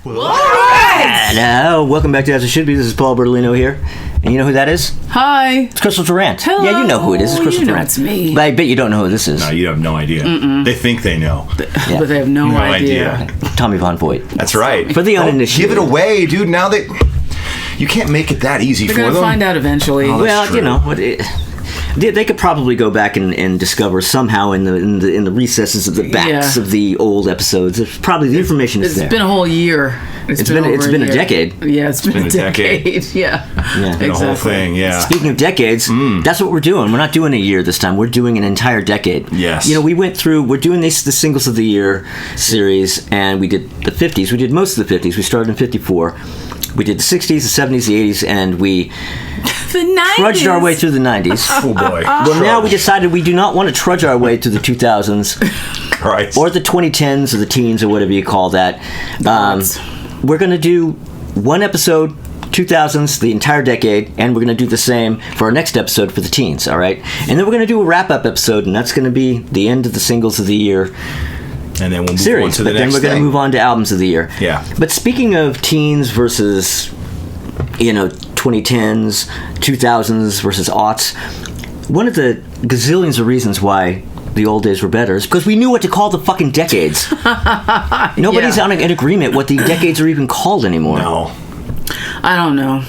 All right! Now, welcome back to As It Should Be. This is Paul Bertolino here. And you know who that is? Hi. It's Crystal Durant. Hello. Yeah, you know who it is. It's Crystal Durant. It's me. But I bet you don't know who this is. No, you have no idea. They think they know. Yeah. But they have no idea. Tommy Von Voigt. That's right. For the uninitiated. Give it away, dude. Now that you can't make it that easy They're for going them. to find out eventually. Oh, Well, true. you know, they could probably go back and discover somehow in the recesses of the backs of the old episodes. There's probably the information is It's there. been a whole year. It's been a year. decade. Yeah, it's been a decade. Yeah. Yeah. The whole thing, yeah. Speaking of decades, that's what we're doing. We're not doing a year this time. We're doing an entire decade. Yes. You know, we're doing the Singles of the Year series, and we did the 50s. We did most of the 50s. We started in 54. We did the 60s, the 70s, the 80s, and we The 90s. trudged our way through the 90s. Oh, boy. Well, now we decided we do not want to trudge our way through the 2000s Right. or the 2010s or the teens or whatever you call that. Dots. We're going to do one episode, 2000s, the entire decade, and we're going to do the same for our next episode for the teens, all right? And then we're going to do a wrap-up episode, and that's going to be the end of the Singles of the Year And then we'll move on series. to the But then next we're going to thing. move on to albums of the year. Yeah. But speaking of teens versus, 2010s, 2000s versus aughts, one of the gazillions of reasons why the old days were better is because we knew what to call the fucking decades. Nobody's in agreement what the decades are even called anymore. No. I don't know.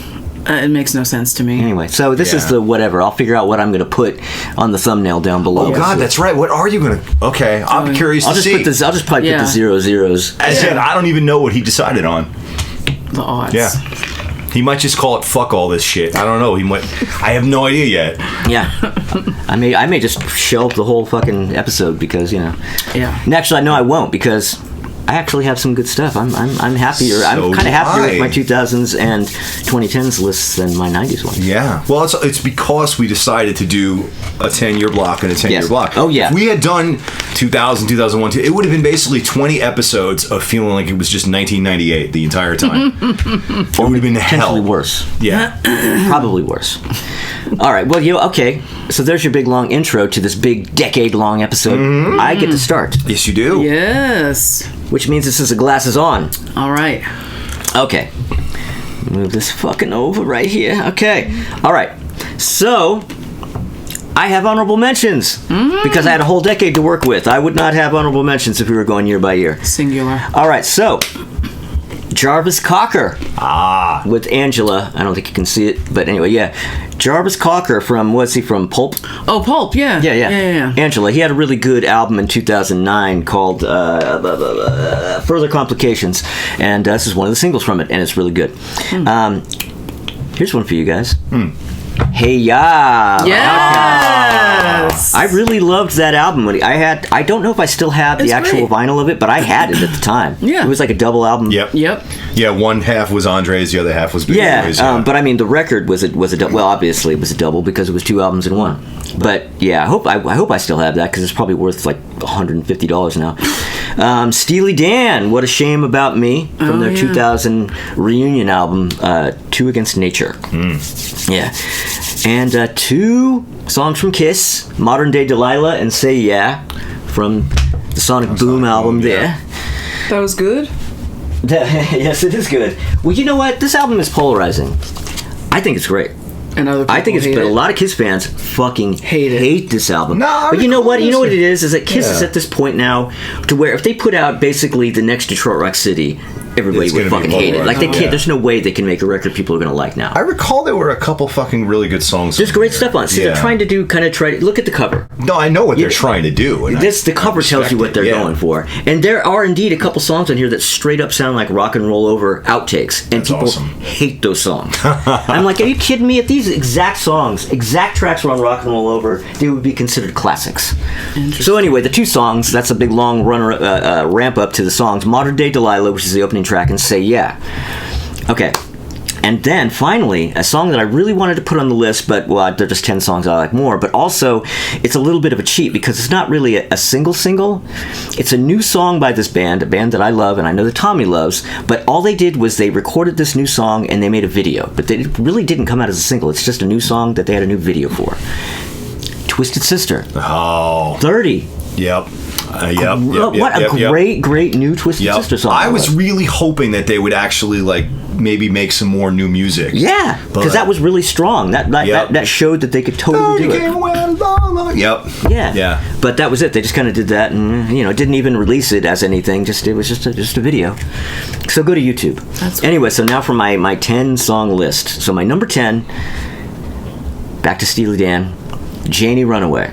It makes no sense to me. Anyway, so this is Yeah. the whatever. I'll figure out what I'm going to put on the thumbnail down below. Oh, God, that's right. What are you going to... Okay, I'm curious I'll to just see. put this. I'll just probably put Yeah. the 00s. As in, I don't even know what he decided on. The odds. Yeah. He might just call it fuck all this shit. I don't know. He might... I have no idea yet. Yeah, I may just shelve the whole fucking episode because Yeah. And actually, no, I won't because I actually have some good stuff. I'm happier. I'm So kind of do happier I. with my 2000s and 2010s lists than my 90s one. Yeah. Well, it's because we decided to do a 10-year block and a 10-year Yes. block. Oh, yeah. If we had done 2000, 2001, it would have been basically 20 episodes of feeling like it was just 1998 the entire time. It would have been Potentially hell. worse. Yeah. Probably worse. All right. Well, okay. So there's your big long intro to this big decade-long episode. I get to start, Yes, you do. Yes. which means this is a glasses on. All right. Okay. Move this fucking over right here. Okay. All right. So, I have honorable mentions because I had a whole decade to work with. I would not have honorable mentions if we were going year by year. Singular. All right. So, Jarvis Cocker Ah. with Angela. I don't think you can see it, but anyway, yeah. Jarvis Cocker from, what's he from? Pulp? Oh, Pulp. Yeah. Yeah. Angela. He had a really good album in 2009 called Further Complications, and this is one of the singles from it, and it's really good. Here's one for you guys. Hey Ya. Yes. I really loved that album. I don't know if I still have the It's actual great. vinyl of it, but I had it at the time. Yeah. It was like a double album. Yep. Yep. Yeah, one half was Andre's, the other half was Big Yeah, Boy's. but I mean, the record was a well, obviously it was a double because it was two albums in one. But yeah, I hope I still have that because it's probably worth like $150 now. Steely Dan, What a Shame About Me from their 2000 reunion album, Two Against Nature. Yeah, and two songs from Kiss, Modern Day Delilah and Say Yeah from the Sonic Boom album. Boom, yeah. There. That was good. Yes, it is good. Well, you know what? This album is polarizing. I think it's great. And other people I think it's hate but it. a lot of Kiss fans fucking Hate it. hate this album. No, I but you know what? recall You know what this. it is that Kiss is Yeah. at this point now to where if they put out basically the next Detroit Rock City, everybody It's would gonna be fucking hate it. polarized. Like they can't. Yeah. There's no way they can make a record people are gonna like now. I recall there were a couple fucking really good songs. There's great stuff on it. See, they're Yeah. trying to do look at the cover. No, I know what they're trying to do. And The cover tells you what they're going for, and there are indeed a couple songs on here that straight up sound like rock and roll over outtakes, and That's people awesome. hate those songs. I'm like, are you kidding me? If these exact tracks were on rock and roll over, they would be considered classics. So anyway, the two songs, that's a big long ramp up to the songs: Modern Day Delilah, which is the opening track, and Say Yeah. Okay. And then finally, a song that I really wanted to put on the list, but well, there are just 10 songs I like more, but also it's a little bit of a cheat because it's not really a single. It's a new song by this band, a band that I love and I know that Tommy loves, but all they did was they recorded this new song and they made a video, but it really didn't come out as a single. It's just a new song that they had a new video for. Twisted Sister. Oh. 30. Yep. What a great new Twisted Yep. Sister song. I was that really hoping that they would actually like maybe make some more new music. Yeah, because that was really strong. That showed that they could totally do it. Yep. Yeah. But that was it. They just kind of did that, and didn't even release it as anything. It was just a video. So go to YouTube. Anyway, so now for my 10 song list. So my number 10, back to Steely Dan, Janie Runaway.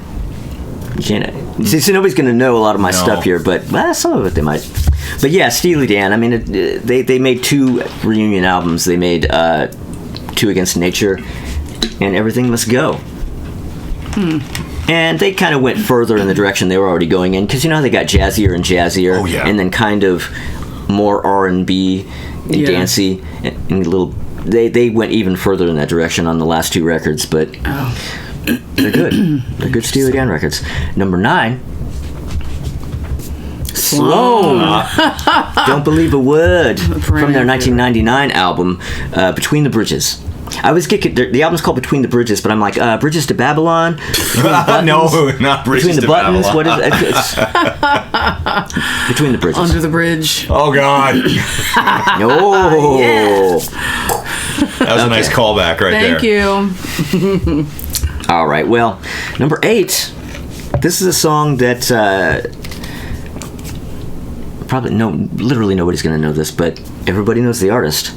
Janie. See, nobody's going to know a lot of my stuff here, but some of it they might. But yeah, Steely Dan. I mean, they made 2 reunion albums. They made 2 Against Nature and Everything Must Go. And they kind of went further in the direction they were already going in, because they got jazzier and jazzier, and then kind of more R&B and dancey, and little. They went even further in that direction on the last 2 records, but they're good. They're good Steely Dan records. Number 9. Sloan. Don't Believe a Word, from their 1999 album, Between the Bridges. I always get the album's called Between the Bridges, but I'm like, Bridges to Babylon? No, not Bridges Between the to Buttons? Babylon. What is it? Between the Bridges. Under the Bridge. Oh, God. No. Yes. That was a nice callback right there. Thank you. All right, well, number 8. This is a song that literally nobody's going to know this, but everybody knows the artist.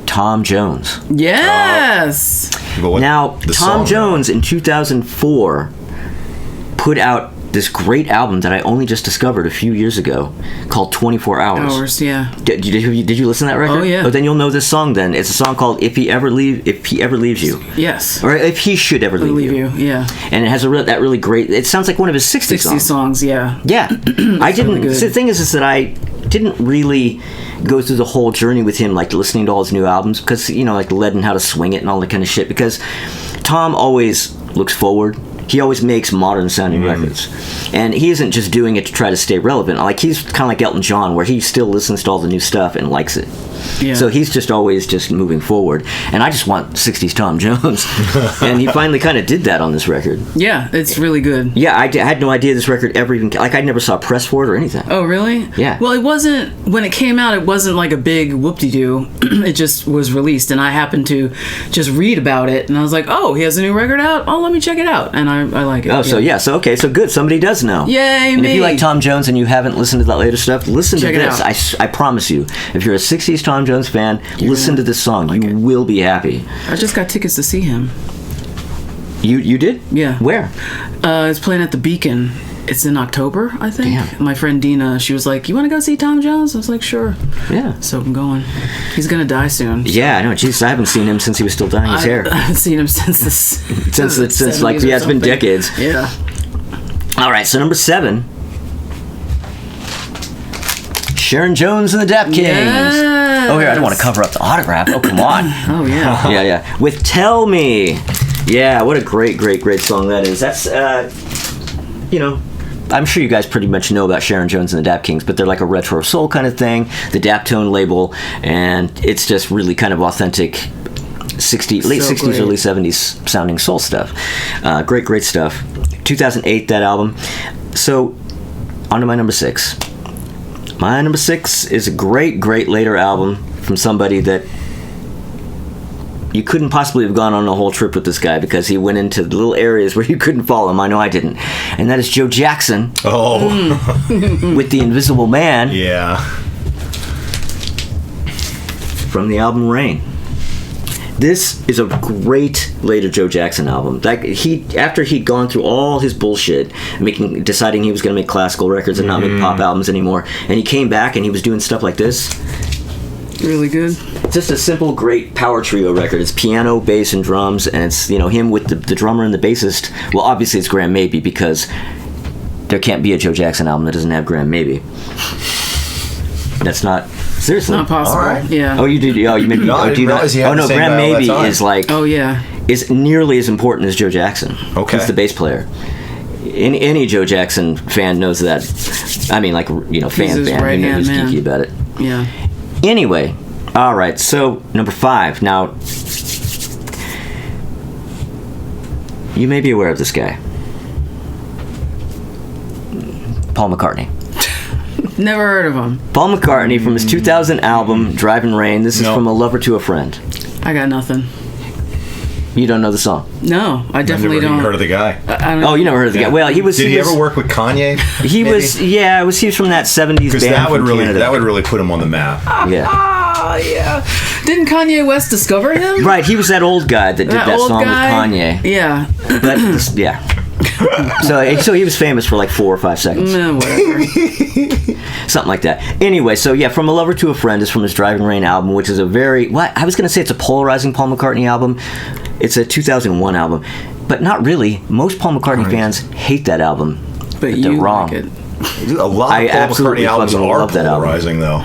Tom Jones. Yes. Now, Tom Jones in 2004 put out this great album that I only just discovered a few years ago called 24 Hours. Yeah. Did you listen to that record? Oh, yeah. Oh, then you'll know this song then. It's a song called If He Ever Leaves You. Yes. Or If He Should Ever Leave You. Yeah. And it has that really great, it sounds like one of his 60 songs. Yeah. Yeah. I didn't, really good. the thing is that I didn't really go through the whole journey with him, like listening to all his new albums, because, like Lead and How to Swing It and all that kind of shit, because Tom always looks forward. He always makes modern sounding records, and he isn't just doing it to try to stay relevant. Like, he's kind of like Elton John, where he still listens to all the new stuff and likes it. Yeah. So he's just always just moving forward, and I just want 60s Tom Jones. And he finally kind of did that on this record. Yeah, it's really good. Yeah, I had no idea this record ever even, like, I never saw a press for it or anything. Oh, really? Yeah. Well, it wasn't, when it came out, it wasn't like a big whoop-de-doo. It just was released, and I happened to just read about it, and I was like, oh, he has a new record out? Oh, let me check it out. And I like it. Oh, so okay, so good. Somebody does know. Yay, and me. if you like Tom Jones and you haven't listened to that later stuff, listen Check to this. I promise you, if you're a 60s Tom Jones fan, listen to this song. You will be happy. I just got tickets to see him. You did? Yeah. Where? It's playing at the Beacon. It's in October, I think. Damn. My friend Dina, she was like, you want to go see Tom Jones? I was like, sure. Yeah. So I'm going. He's going to die soon. Yeah, I know. Jeez, I haven't seen him since he was still dyeing his hair. I haven't seen him since Since like, it's been decades. Yeah. All right, so number 7. Sharon Jones and the Dap Kings. Yes. Oh, here, I don't want to cover up the autograph. Oh, come on. Oh, yeah. Yeah. With Tell Me. Yeah, what a great song that is. That's, I'm sure you guys pretty much know about Sharon Jones and the Dap Kings, but they're like a retro soul kind of thing, the Daptone label, and it's just really kind of authentic late 60s, great. early 70s sounding soul stuff. Great stuff. 2008, that album. So, on to my number 6. My number 6 is a great later album from somebody that you couldn't possibly have gone on a whole trip with this guy, because he went into the little areas where you couldn't follow him. I know I didn't. And that is Joe Jackson. Oh. With The Invisible Man. Yeah. From the album Rain. This is a great later Joe Jackson album. After he'd gone through all his bullshit, deciding he was going to make classical records and not make pop albums anymore, and he came back and he was doing stuff like this. Really good. Just a simple, great power trio record. It's piano, bass, and drums, and it's him with the drummer and the bassist. Well, obviously it's Graham Maby, because there can't be a Joe Jackson album that doesn't have Graham Maby. That's not seriously Not possible. All right. Yeah. Oh, you did? Oh, you maybe? No, I do didn't you not? realize he had Oh the no, same Graham guy all that Maby time. is like. Oh, yeah. Is nearly as important as Joe Jackson. Okay. He's the bass player. Any Joe Jackson fan knows that. I mean, like, fan his fan who's right-hand man. geeky about it. Yeah. Anyway, all right. So number 5. Now, you may be aware of this guy, Paul McCartney. Never heard of him. Paul McCartney from his 2000 album Driving Rain. This is No. From a Lover to a Friend. I got nothing. You don't know the song? No, I I've definitely never even don't. heard of the guy. I don't Oh, you never heard of the guy? Well, he was. Did he was, ever work with Kanye? He maybe? was. Yeah, he was from that 70s Because band that would from really Canada. put him on the map. Yeah. Ah, yeah. Didn't Kanye West discover him? Right, he was that old guy that did that old song guy? with Kanye. Yeah. But yeah. So he was famous for like 4 or 5 seconds. Whatever. Something like that. Anyway, so yeah, From a Lover to a Friend is from his Driving Rain album, which is a very, I was going to say it's a polarizing Paul McCartney album. It's a 2001 album, but not really. Most Paul McCartney fans hate that album, But they're you wrong. like it. Dude, a lot I of Paul absolutely McCartney albums fucking are love that album. polarizing, though.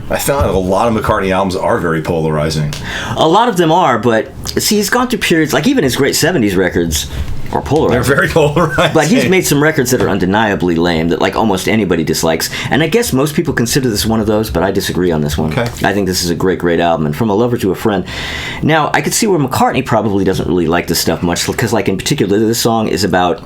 I found a lot of McCartney albums are very polarizing. A lot of them are, but see, he's gone through periods, like even his great 70s records are They're polarizing. very polarizing. But he's made some records that are undeniably lame that like almost anybody dislikes. And I guess most people consider this one of those, but I disagree on this one. Okay. I think this is a great album. And From a Lover to a Friend. Now, I could see where McCartney probably doesn't really like this stuff much, because like in particular, this song is about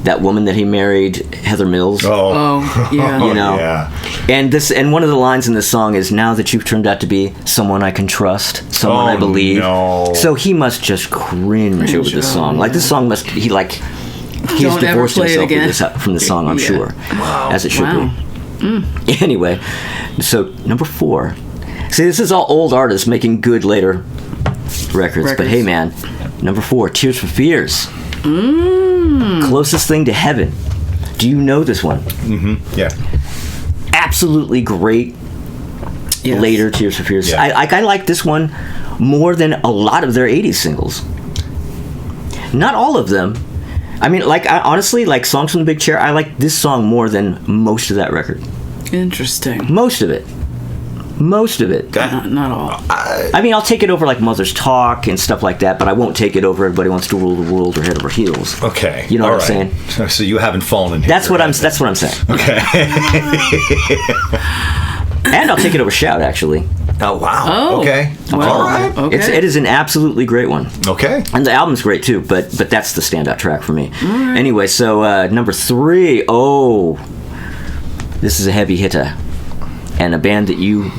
that woman that he married, Heather Mills. Oh, Oh, yeah. You know. yeah. And one of the lines in this song is, "Now that you've turned out to be someone I can trust, someone I believe." no. So he must just cringe over this song. Like this song must he's Don't ever divorced play it himself again. from the song, I'm Yeah. sure. As it should Wow. be. Anyway, so number 4. See, this is all old artists making good later records. But hey man, number 4, Tears for Fears. Closest Thing to Heaven. Do you know this one? Yeah. Absolutely great Yes. later Tears for Fears. Yeah. I like this one more than a lot of their 80s singles. Not all of them. I mean, honestly, like Songs from the Big Chair, I like this song more than most of that record. Interesting. Most of it. Most of it. Not all. I mean, I'll take it over like Mother's Talk and stuff like that, but I won't take it over Everybody Wants to Rule the World or Head Over Heels. Okay. You know All what I'm right. saying? So you haven't fallen in. That's what I'm saying. Okay. And I'll take it over Shout, actually. Oh wow. Oh. Okay. Well, All right. okay. It is an absolutely great one. Okay. And the album's great too, but that's the standout track for me. Anyway, so number 3, this is a heavy hitter, and a band that you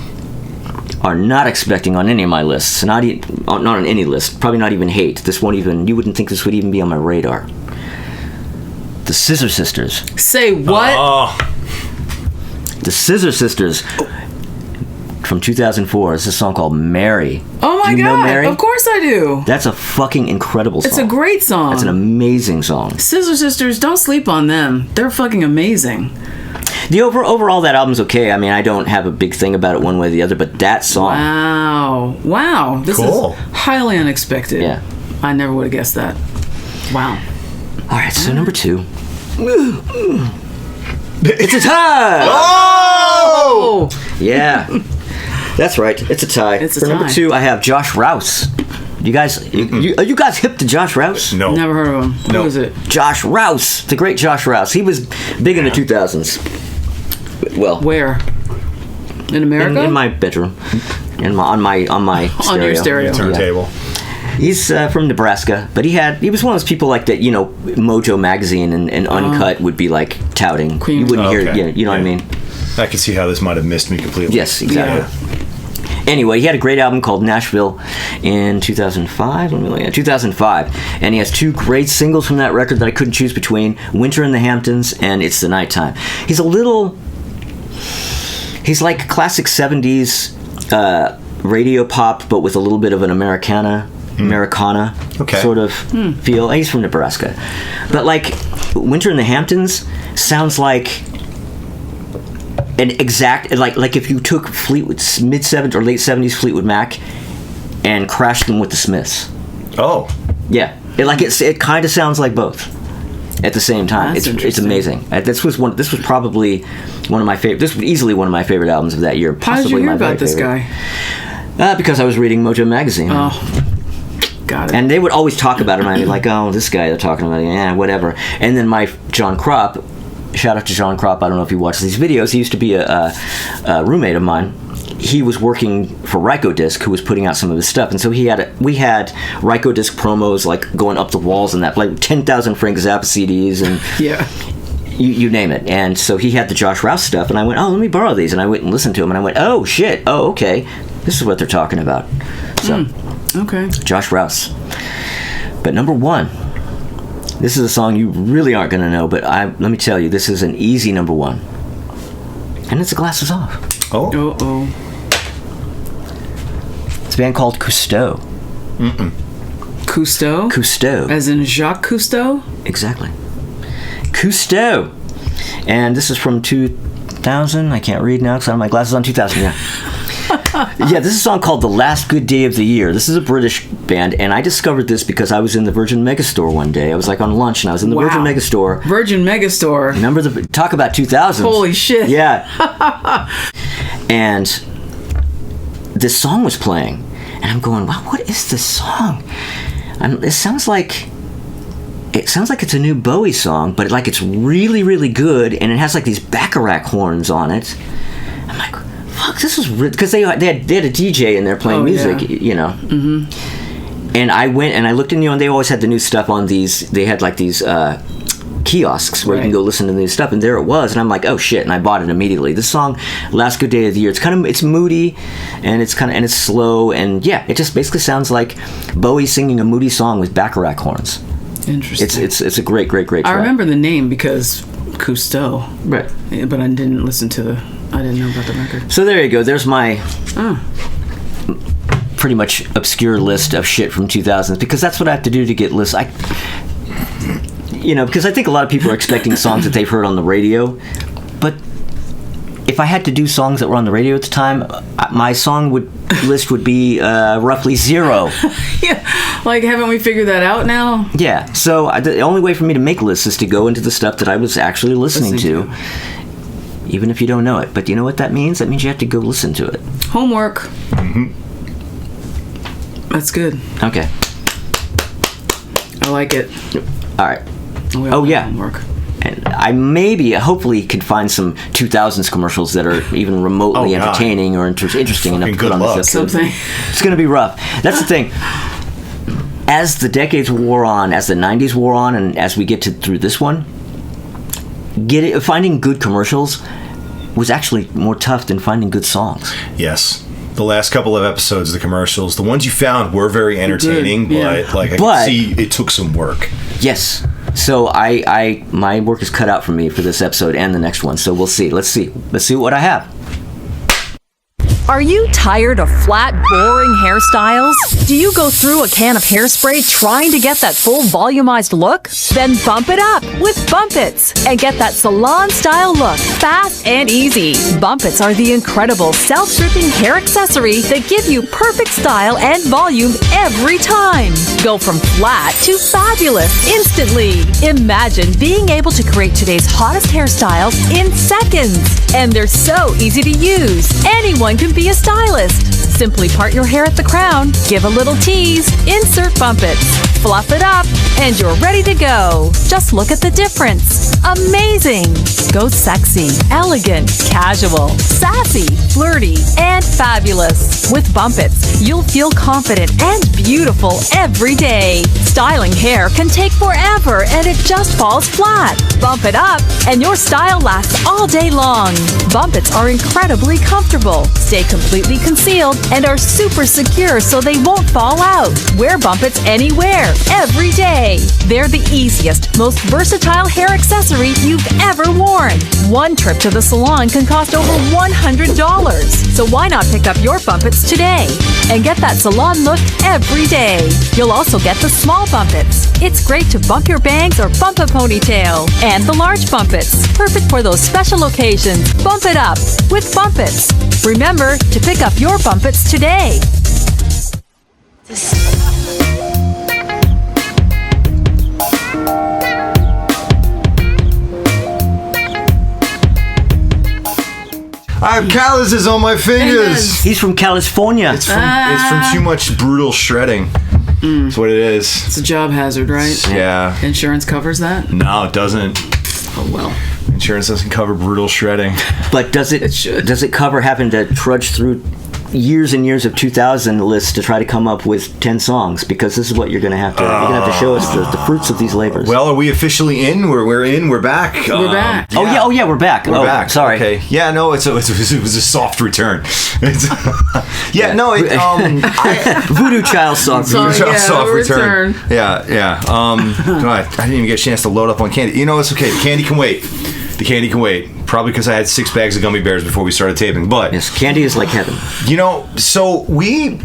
are not expecting on any of my lists, not on any list, probably not even Hate. This won't even, you wouldn't think this would even be on my radar. The Scissor Sisters. Say what? Oh. The Scissor Sisters from 2004. It's a song called Mary. Oh my Do you know god! Mary? Of course I do. That's a fucking incredible song. It's a great song. It's an amazing song. Scissor Sisters, don't sleep on them. They're fucking amazing. The overall that album's okay. I mean, I don't have a big thing about it one way or the other, but that song, Wow. This Cool. is highly unexpected. Yeah. I never would have guessed that. Wow. all right. So number 2, it's a tie. Oh. Yeah, that's right. It's a tie. It's a For number tie. 2, I have Josh Rouse. You guys, are you guys hip to Josh Rouse? No. Never heard of him. No. Who is it? Josh Rouse, the great Josh Rouse. He was big in the 2000s. Well, Where? In America? in my bedroom, on my stereo. On your stereo. Turntable. He's from Nebraska, but he was one of those people like that. You know, Mojo magazine and Uncut would be like touting. Queen. You wouldn't Oh, hear, okay. you know what I Yeah. mean? I can see how this might have missed me completely. Yes, exactly. Anyway, he had a great album called Nashville in 2005. Let me look at 2005, and he has 2 great singles from that record that I couldn't choose between: "Winter in the Hamptons" and "It's the Nighttime." He's like classic 70s radio pop, but with a little bit of an Americana Okay. sort of feel. He's from Nebraska, but like "Winter in the Hamptons" sounds like an exact, like if you took Fleetwood mid 70s or late 70s Fleetwood Mac and crashed them with the Smiths. Oh. Yeah, it kind of sounds like both at the same time. That's It's interesting. amazing. This was probably one of my favorite. This was easily one of my favorite albums of that year. How did you Possibly hear my about very this favorite. guy? Because I was reading Mojo magazine. Oh. Got it. And they would always talk about him, and I'd be like, "Oh, this guy they're talking about, yeah, whatever." And then my John Kropp, shout out to John Kropp. I don't know if you watch these videos. He used to be a roommate of mine. He was working for Rykodisc, who was putting out some of his stuff, and so we had Rykodisc promos like going up the walls and that, like 10,000 Frank Zappa CDs, and Yeah. you name it. And so he had the Josh Rouse stuff, and I went, oh, let me borrow these. And I went and listened to them, and I went, oh, shit. Oh, okay. This is what they're talking about. So, Okay. Josh Rouse. But number one, this is a song you really aren't going to know, but let me tell you, this is an easy number one. And it's A Glasses Off. Oh. Uh-oh. It's a band called Cousteau. Cousteau? Cousteau. As in Jacques Cousteau? Exactly. Cousteau. And this is from 2000. I can't read now because I have my glasses on. 2000, yeah. Yeah, this is a song called The Last Good Day of the Year. This is a British band, and I discovered this because I was in the Virgin Megastore one day. I was like on lunch, and I was in the Virgin Megastore. Virgin Megastore. Remember talk about 2000s. Holy shit. Yeah. And this song was playing, and I'm going, wow, what is this song? It sounds like it's a new Bowie song, but like it's really, really good, and it has like these Bacharach horns on it. I'm like, fuck, this is because they had a DJ in there playing music, you know. Mm-hmm. And I went and I looked in, and they always had the new stuff on these. They had like these kiosks where you can go listen to the new stuff, and there it was, and I'm like, oh shit, and I bought it immediately. This song, Last Good Day of the Year, it's moody, and it's slow, and yeah, it just basically sounds like Bowie singing a moody song with Bacharach horns. Interesting. It's a great track. I remember the name because Cousteau. Right. Yeah, but I didn't know about the record. So there you go. There's my pretty much obscure list of shit from 2000s, because that's what I have to do to get lists. Because I think a lot of people are expecting songs that they've heard on the radio, but if I had to do songs that were on the radio at the time, my song list would be roughly 0. Yeah, like haven't we figured that out now? Yeah, so the only way for me to make lists is to go into the stuff that I was actually listening to, even if you don't know it. But you know what that means? That means you have to go listen to it. Homework. Mm-hmm. That's good. Okay. I like it. All right. Oh yeah. Homework. And I hopefully can find some 2000s commercials that are even remotely entertaining or interesting enough to put on this episode. It's going to be rough. That's the thing. As the decades wore on, as the 90s wore on, and as we get through this one, finding good commercials was actually more tough than finding good songs. Yes. The last couple of episodes of the commercials, the ones you found were very entertaining, but I can see it took some work. Yes. So my work is cut out for me for this episode and the next one. So we'll see. Let's see what I have. Are you tired of flat, boring hairstyles? Do you go through a can of hairspray trying to get that full volumized look? Then bump it up with Bumpits and get that salon-style look fast and easy. Bumpits are the incredible self-stripping hair accessory that give you perfect style and volume every time. Go from flat to fabulous instantly. Imagine being able to create today's hottest hairstyles in seconds. And they're so easy to use. Anyone can be a stylist. Simply part your hair at the crown, give a little tease, insert Bumpits, fluff it up, and you're ready to go. Just look at the difference. Amazing. Go sexy, elegant, casual, sassy, flirty, and fabulous. With Bumpits, you'll feel confident and beautiful every day. Styling hair can take forever and it just falls flat. Bump it up and your style lasts all day long. Bumpits are incredibly comfortable, stay completely concealed, and are super secure so they won't fall out. Wear Bumpits anywhere, every day. They're the easiest, most versatile hair accessory you've ever worn. One trip to the salon can cost over $100. So why not pick up your Bumpits today and get that salon look every day? You'll also get the small Bumpits. It's great to bump your bangs or bump a ponytail. And the large Bumpits, perfect for those special occasions. Bump it up with Bumpits. Remember to pick up your Bumpits today. I have calluses on my fingers. He's from California. It's from too much brutal shredding. That's what it is. It's a job hazard, right? Yeah. Insurance covers that? No, it doesn't. Oh, well. Insurance doesn't cover brutal shredding. But does it? It should. Does it cover having to trudge through years and years of 2000 lists to try to come up with 10 songs, because this is what you're going to have to. You're going to have to show us the fruits of these labors. Well, are we officially in? We're in. We're back. We're back. Oh yeah, we're back. We're back. Sorry. Okay. Yeah, no, it was a soft return. Voodoo Child song. Sorry. Voodoo Child yeah, soft return. Yeah. God, I didn't even get a chance to load up on candy. You know, it's okay. The candy can wait. The candy can wait. Probably because I had 6 bags of gummy bears before we started taping. But Yes, candy is like heaven. you know, so we.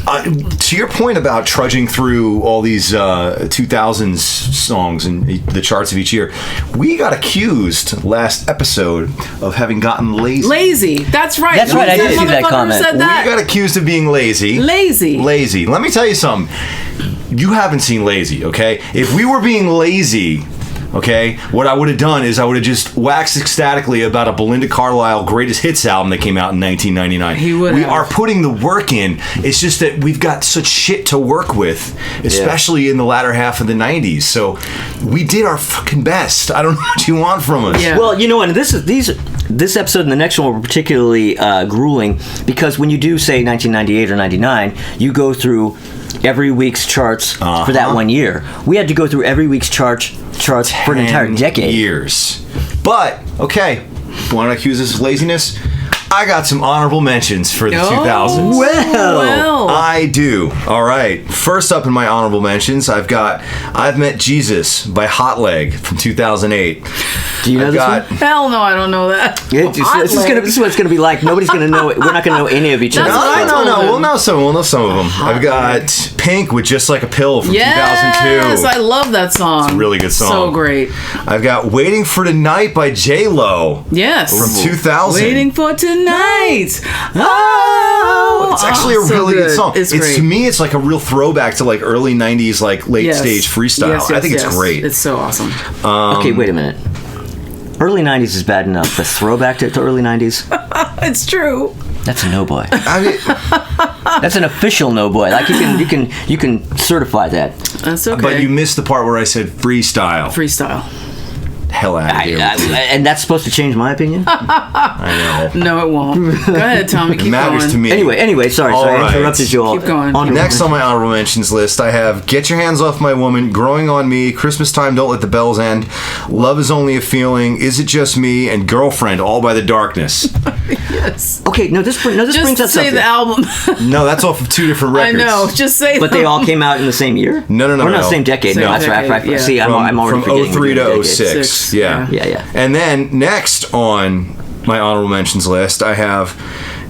To your point about trudging through all these 2000s songs and the charts of each year, we got accused last episode of having gotten lazy. Lazy. That's right. That's right, I That did see that motherfucker comment. Said that. We got accused of being lazy. Lazy. Let me tell you something. You haven't seen Lazy, okay? If we were being lazy, okay, what I would have done is I would have just waxed ecstatically about a Belinda Carlisle greatest hits album that came out in 1999. He would We have. are putting the work in. It's just that we've got such shit to work with, especially in the latter half of the 90s. So we did our fucking best. I don't know what you want from us. Yeah. Well, you know, and this episode and the next one were particularly grueling, because when you do say 1998 or 99, you go through every week's charts for that 1 year. We had to go through every week's charts for an entire 10 decade. years. But, okay, want to accuse us of laziness? I got some honorable mentions for the 2000s. Well. I do. All right. First up in my honorable mentions, I've got I've Met Jesus by Hot Leg from 2008. Do you know I've this got one? Hell no, I don't know that. Yeah, this is what it's going to be like. Nobody's going to know it. We're not going to know any of each other. That's what I No, told him. We'll know some of them. I've got Pink with Just Like a Pill from 2002. Yes, I love that song. It's a really good song. So great. I've got Waiting for Tonight by J-Lo. Yes. From 2000. Waiting for tonight. Oh, It's actually a so really good song. It's great. To me, it's like a real throwback to like early 90s, like late Yes. stage freestyle. Yes, I think yes. it's great. It's so awesome. Okay, wait a minute. Early 90s is bad enough. The throwback to early 90s, It's true. that's a no boy. I mean, That's an official no boy. Like you can certify that. That's okay. but you missed the part where I said freestyle. Freestyle. Hell out of here. And that's supposed to change my opinion. I know. No, it won't. Go ahead, Tommy. It Keep matters going. to me. Anyway, sorry, All I right. interrupted you all. Keep going. Next on my honorable mentions list, I have Get Your Hands Off My Woman, Growing on Me, Christmas Time, Don't Let the Bells End, Love Is Only a Feeling, Is It Just Me, and Girlfriend, All by the Darkness. Yes. Okay, this brings Just up say something. the album. No, that's off of 2 different I records. know. Just say But they all came out in the same year? No. Or not no. same decade. Same No, that's right. decade, yeah. See, I'm already from forgetting. 03 to decades. 06. Six, Yeah. Yeah. And then next on my honorable mentions list, I have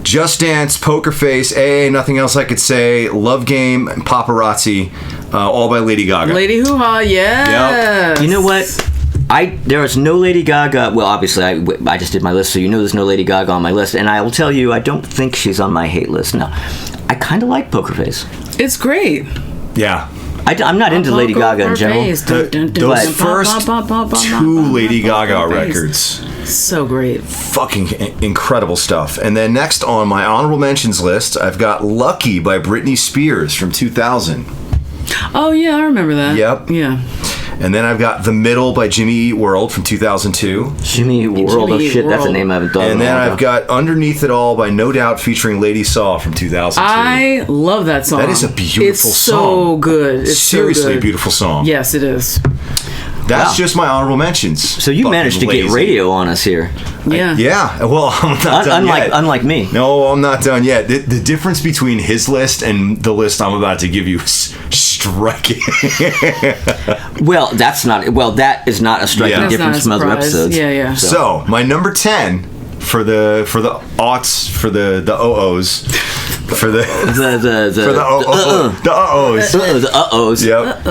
Just Dance, Poker Face, AA, Nothing Else I Could Say, Love Game, and Paparazzi, all by Lady Gaga. Lady Hoo Ha. Yes. You know what? There is no Lady Gaga. Well, obviously, I just did my list, so you know there's no Lady Gaga on my list. And I will tell you, I don't think she's on my hate list. No, I kind of like Poker Face. It's great. Yeah. I'm not into Lady Gaga in general. Those first 2 Lady Gaga records. So great. Fucking incredible stuff. And then next on my honorable mentions list, I've got Lucky by Britney Spears from 2000. Oh yeah, I remember that. Yep. Yeah. And then I've got The Middle by Jimmy Eat World from 2002. Jimmy World. Jimmy Oh Eat shit, that's a World. name I haven't thought of. And then I've got Underneath It All by No Doubt featuring Lady Saw from 2002. I love that song. That is a beautiful it's song. So good. It's Seriously so good. beautiful song. Yes, it is. That's Wow. just my honorable mentions. So you Fucking managed to get lazy. radio on us here. Yeah. Yeah, well, I'm not done yet. Unlike me. No, I'm not done yet. The difference between his list and the list I'm about to give you is striking. Well, that is not a striking Yeah. That's not difference a from other surprise. episodes. Yeah. So, my number 10 for the aughts, for the OOs, for the The uh-ohs. the uh-ohs. Yep.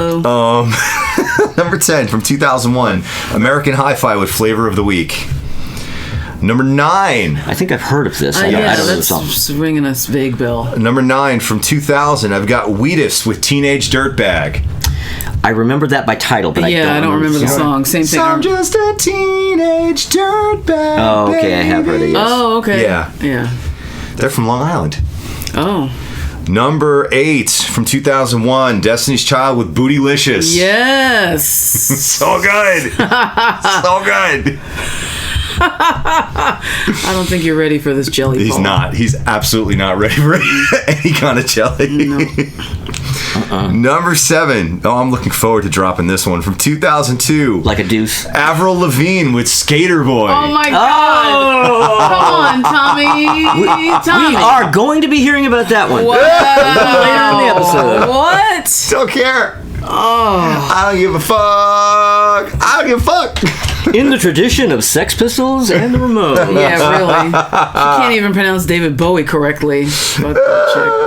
Number 10 from 2001, American Hi-Fi with Flavor of the Week. Number 9. I think I've heard of this. I Yeah, don't know the that's song. just ringing a vague bell. Number 9 from 2000, I've got Wheatus with Teenage Dirtbag. I remember that by title, but Yeah, I don't remember the song. Same thing. I'm just a teenage dirtbag. Oh, okay, I have heard it. Yes. Oh, okay. Yeah. Yeah. They're from Long Island. Oh. Number 8 from 2001, Destiny's Child with Bootylicious. Yes. So good. So good. I don't think you're ready for this jelly. He's Paul. not. He's absolutely not ready for any kind of jelly. No. Number 7. Oh, I'm looking forward to dropping this one from 2002. Like a deuce. Avril Lavigne with Skater Boy. Oh my God! Come on, Tommy. Tommy. We are going to be hearing about that one. Wow. Later in the episode. What? Don't care. Oh. I don't give a fuck. I don't give a fuck. In the tradition of Sex Pistols and the Ramones. Yeah, really. She can't even pronounce David Bowie correctly. Fuck that chick.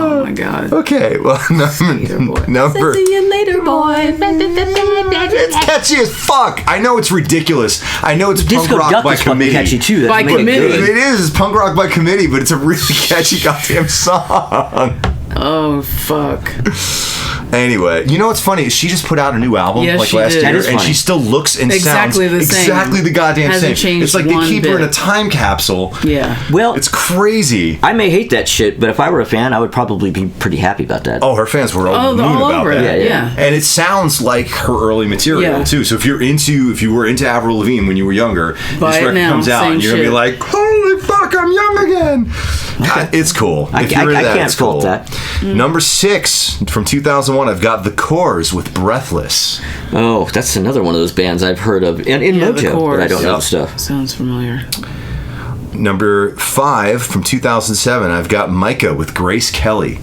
Oh my God. Okay, well, number. See you later, boy. It's catchy as fuck. I know it's ridiculous. I know it's punk Disco rock Duck by is fucking committee. catchy too. That's By what made it committee. good. It is. It's punk rock by committee, but it's a really catchy goddamn song. Oh fuck. Anyway, you know what's funny? Is she just put out a new album Yeah, like she last did. year, That is and funny. she still looks and Exactly sounds the same. exactly the goddamn Hasn't same. changed It's like they one keep her in a bit. time capsule. Yeah. Well, It's crazy. I may hate that shit, but if I were a fan, I would probably be pretty happy about that. Oh, her fans were Oh, over the they're moon all about over that. it. Yeah. Yeah. And it sounds like her early material Yeah. too. So if you were into Avril Lavigne when you were younger, Buy this it record now, comes out same and you're gonna be shit. like, "Holy fuck, I'm young again!" It's cool. I If you're into that, can't it's fault cool. that. Number 6 from 2001, I've got The Corrs with Breathless. Oh, that's another one of those bands I've heard of. And in Yeah, The Mojo, but I don't know the Corrs. stuff. Sounds familiar. Number 5 from 2007, I've got Micah with Grace Kelly.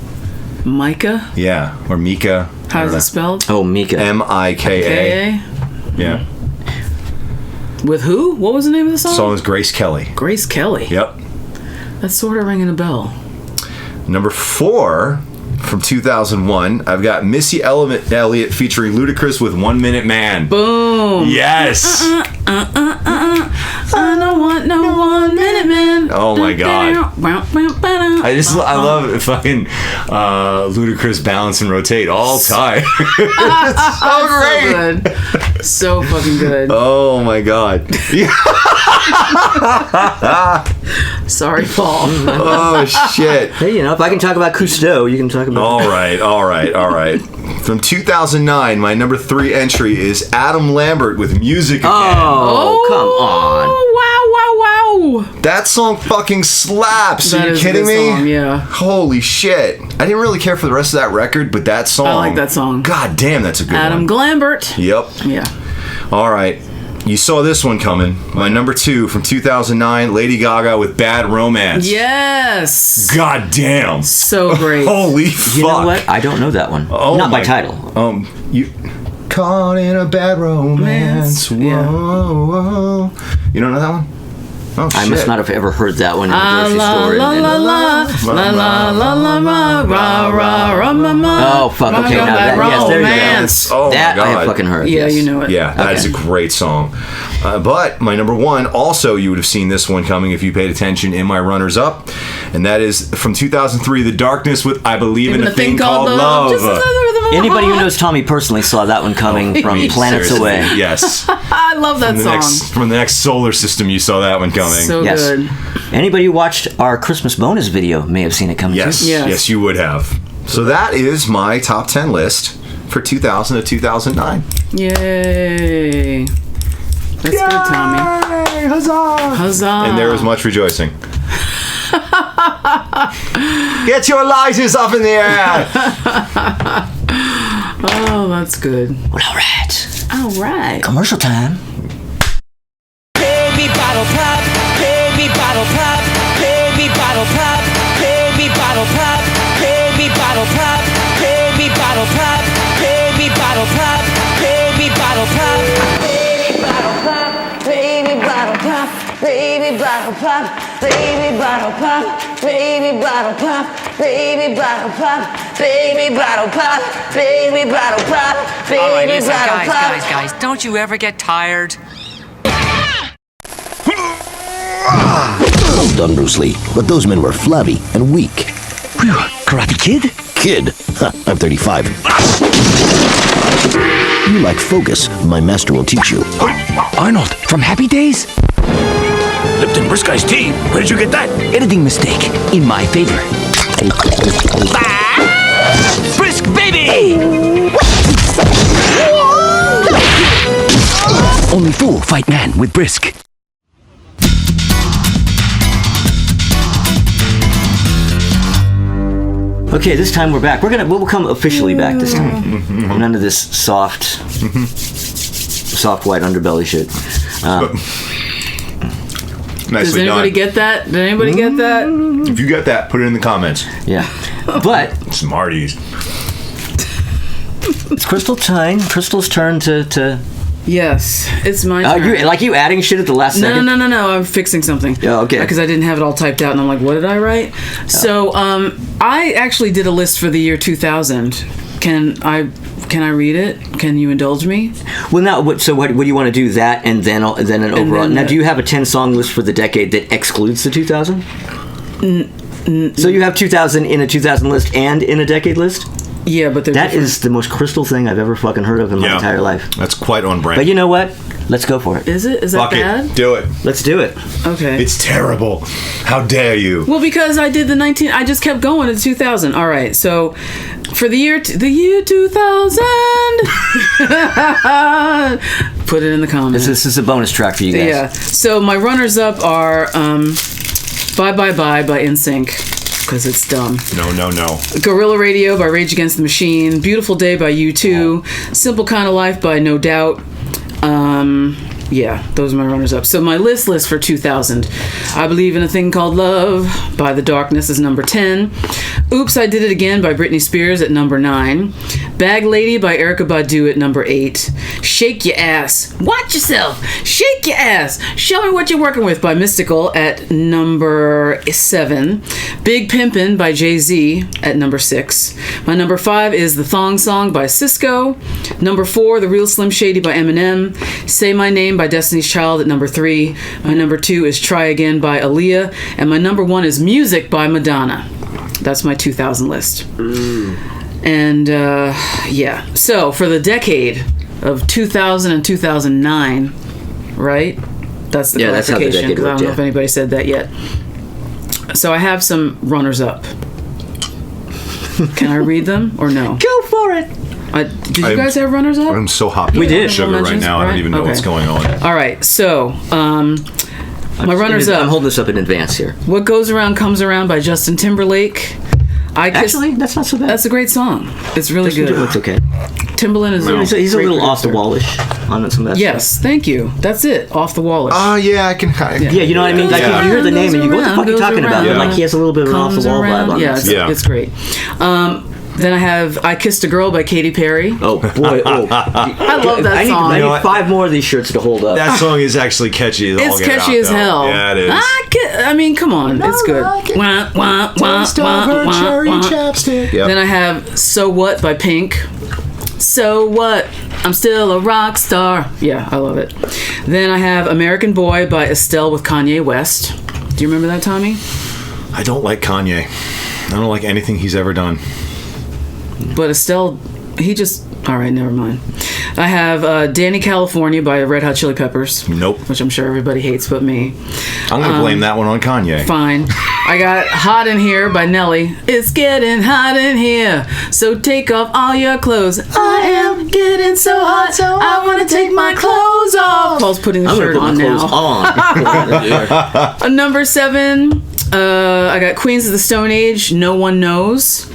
Micah? Yeah, or Mika. How's it spelled? Oh, Mika. Mika. K-A? Yeah. With who? What was the name of the song? Song is Grace Kelly. Grace Kelly. Yep. That's sort of ringing a bell. Number 4 from 2001, I've got Missy Elliott featuring Ludacris with 1 Minute Man. Boom. Yes. I don't want no 1 minute man. Oh my God. I love fucking Ludacris Balance and Rotate all time. It's so great. So good. So fucking good. Oh my God. Sorry, Paul. Oh shit. Hey, you know, if I can talk about Cousteau, you can talk about... All right. From 2009, my number 3 entry is Adam Lambert with Music Again. Oh, come on. Wow. That song fucking slaps. That Are you is a kidding good me? song, yeah. Holy shit. I didn't really care for the rest of that record, but that song. I like that song. God damn, that's a good Adam one. Glambert. Yep. Yeah. All right. You saw this one coming. My number 2 from 2009, Lady Gaga with Bad Romance. Yes. God damn. So great. Holy fuck. You know what? I don't know that one. Oh Not by my- title. You caught in a bad romance. Whoa, Yeah. whoa. You don't know that one? Oh, I shit. must not have ever heard that one in the La grocery la store. la and- la la la la la la la ra ra ra ma ma. Oh, fuck, okay, now that- yes, there you go. Romance. Oh that my God. I have fucking heard. Yeah, yes. you know it. Yeah, that is Okay. a great song. But my number 1, also you would have seen this one coming if you paid attention in my runners-up, and that is from 2003, The Darkness with I Believe in a Thing Called Love. Just another rhythm of my Anybody who heart. knows Tommy personally saw that one coming from planets Seriously. away. Yes. I love that song. From the next solar system, you saw that one coming. So Yes. good. Anybody who watched our Christmas bonus video may have seen it coming Yes, too. Yes. yes, you would have. So that is my top 10 list for 2000 to 2009. Yay. That's good, Tommy. Yay, huzzah! Huzzah. And there was much rejoicing. Get your lighters up in the air! Oh, that's good. Well, all right. All right. Commercial time. Baby bottle pop, baby bottle pop, baby bottle pop, baby bottle pop, baby bottle pop, baby bottle pop, baby bottle pop, baby bottle pop, Baby bottle pop, baby bottle pop, baby bottle pop, baby bottle pop, baby bottle pop, baby bottle pop, baby bottle pop, baby All right, bottle listen, pop. guys, don't you ever get tired? Well done, Bruce Lee. But those men were flabby and weak. Karate Kid? Kid? Ha, I'm 35. You lack focus. My master will teach you. Arnold from Happy Days? Lipton Brisk Iced Tea. Where did you get that? Editing mistake. In my favor. Brisk baby! Only fool fight man with Brisk. Okay, this time we're back. We'll come officially back this time. None of this soft white underbelly shit. Nicely Does anybody done. get that? Did anybody get that? If you got that, put it in the comments. Yeah, but Smarties. it's Crystal's turn to. Yes, it's my turn. You adding shit at the last second? No. I'm fixing something. Oh, okay. Because I didn't have it all typed out, and I'm like, what did I write? So, I actually did a list for the year 2000. Can I read it? Can you indulge me? Well, now, what do you want to do? That and then an overall. Now, do you have a 10-song list for the decade that excludes the 2000? So you have 2000 in a 2000 list and in a decade list? Yeah, but that is the most Crystal thing I've ever fucking heard of in my entire life. That's quite on brand. But you know what? Let's go for it. Is it? Is that Fuck bad? it. Do it. Let's do it. Okay. It's terrible. How dare you? Well, because I did I just kept going to 2000. All right. So for the year 2000, put it in the comments. This is a bonus track for you guys. Yeah. So my runners up are Bye Bye Bye by NSYNC. Because it's dumb. No. Guerrilla Radio by Rage Against the Machine. Beautiful Day by U2. Simple Kind of Life by No Doubt. Yeah, those are my runners-up. So my list for 2000. I Believe in a Thing Called Love by The Darkness is number 10. Oops, I Did It Again by Britney Spears at number 9. Bag Lady by Erykah Badu at number 8. Shake Your Ass. Watch yourself. Shake your ass. Show me what you're working with by Mystical at number 7. Big Pimpin' by Jay-Z at number 6. My number 5 is The Thong Song by Cisco. Number 4, The Real Slim Shady by Eminem. Say My Name by Destiny's Child at number 3. My number 2 is Try Again by Aaliyah. And my number 1 is Music by Madonna. That's my 2000 list. And yeah. So for the decade of 2000 and 2009, right? That's the clarification, because I don't know if anybody said that yet. So I have some runners-up. Can I read them or no? Go for it. Did you guys have runners up? I'm so hopped. We did. Sugar right now. I don't even know what's going on. All right. So, my runners up. I'm holding this up in advance here. What Goes Around Comes Around by Justin Timberlake. Actually, that's not so bad. That's a great song. It's really good. It's okay. Timbaland is he's a little off the wallish on some of that Yes, stuff. Thank you. That's it. Off the wallish. Yeah, I can. Yeah, you know what I mean? Like, you hear the name and you go, what the fuck are you talking about? Yeah. Like, he has a little bit of an off the wall vibe on it. It's great. Then I have I Kissed a Girl by Katy Perry. Oh, boy. Oh. I love that song. I need 5 more of these shirts to hold up. That song is actually catchy. It's catchy as hell. Yeah, it is. I mean, come on. It's good. Wah, wah, wah, wah, wah, wah. Chapstick. Yep. Then I have So What by Pink. So What? I'm Still a Rock Star. Yeah, I love it. Then I have American Boy by Estelle with Kanye West. Do you remember that, Tommy? I don't like Kanye. I don't like anything he's ever done. But Estelle, he just... All right, never mind. I have Danny California by Red Hot Chili Peppers. Nope. Which I'm sure everybody hates but me. I'm going to blame that one on Kanye. Fine. I got Hot in Here by Nelly. It's getting hot in here, so take off all your clothes. I am getting so hot, I want to take my clothes off. Paul's putting the shirt on now. Number 7, I got Queens of the Stone Age, No One Knows.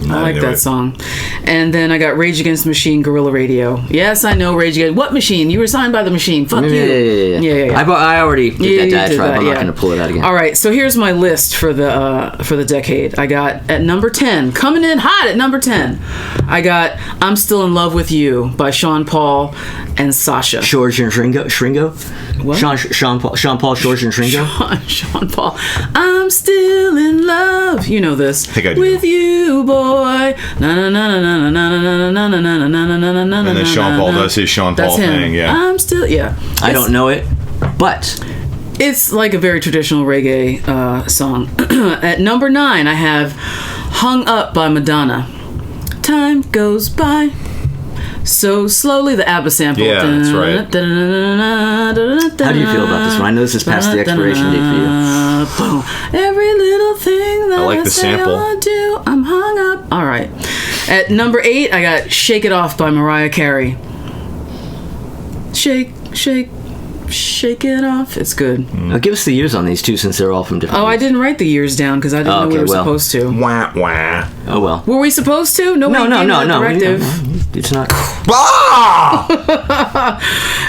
I like that song. And then I got Rage Against the Machine, Guerrilla Radio. Yes, I know Rage Against... What machine? You were signed by the machine. Fuck you. Yeah. I already did that diatribe. I'm not going to pull it out again. All right, so here's my list for the decade. I got at number 10, coming in hot at number 10, I got I'm Still in Love with You by Sean Paul and Sasha. George and Shringo? What? Sean Paul, George and Shringo? Sean Paul. I'm still in love. You know this. I think I do. With you, boy. Na na na na na na na na na na na na na. And then Sean Paul does his Sean Paul thing. Yeah. I'm still. Yeah. I don't know it, but it's like a very traditional reggae song. At number 9, I have "Hung Up" by Madonna. Time goes by so slowly. The ABBA sample. Yeah, that's right. How do you feel about this one? I know this is past the expiration date for you. Every little thing that I like the sample. I do, I'm hung up. All right. At number 8, I got "Shake It Off" by Mariah Carey. Shake, shake, Shake it off. It's good. Now give us the years on these two, since they're all from different. Oh, I years. didn't write the years down because I didn't know we were supposed to. Wah, wah. Oh well. Were we supposed to? No. Gave me that directive. It's not.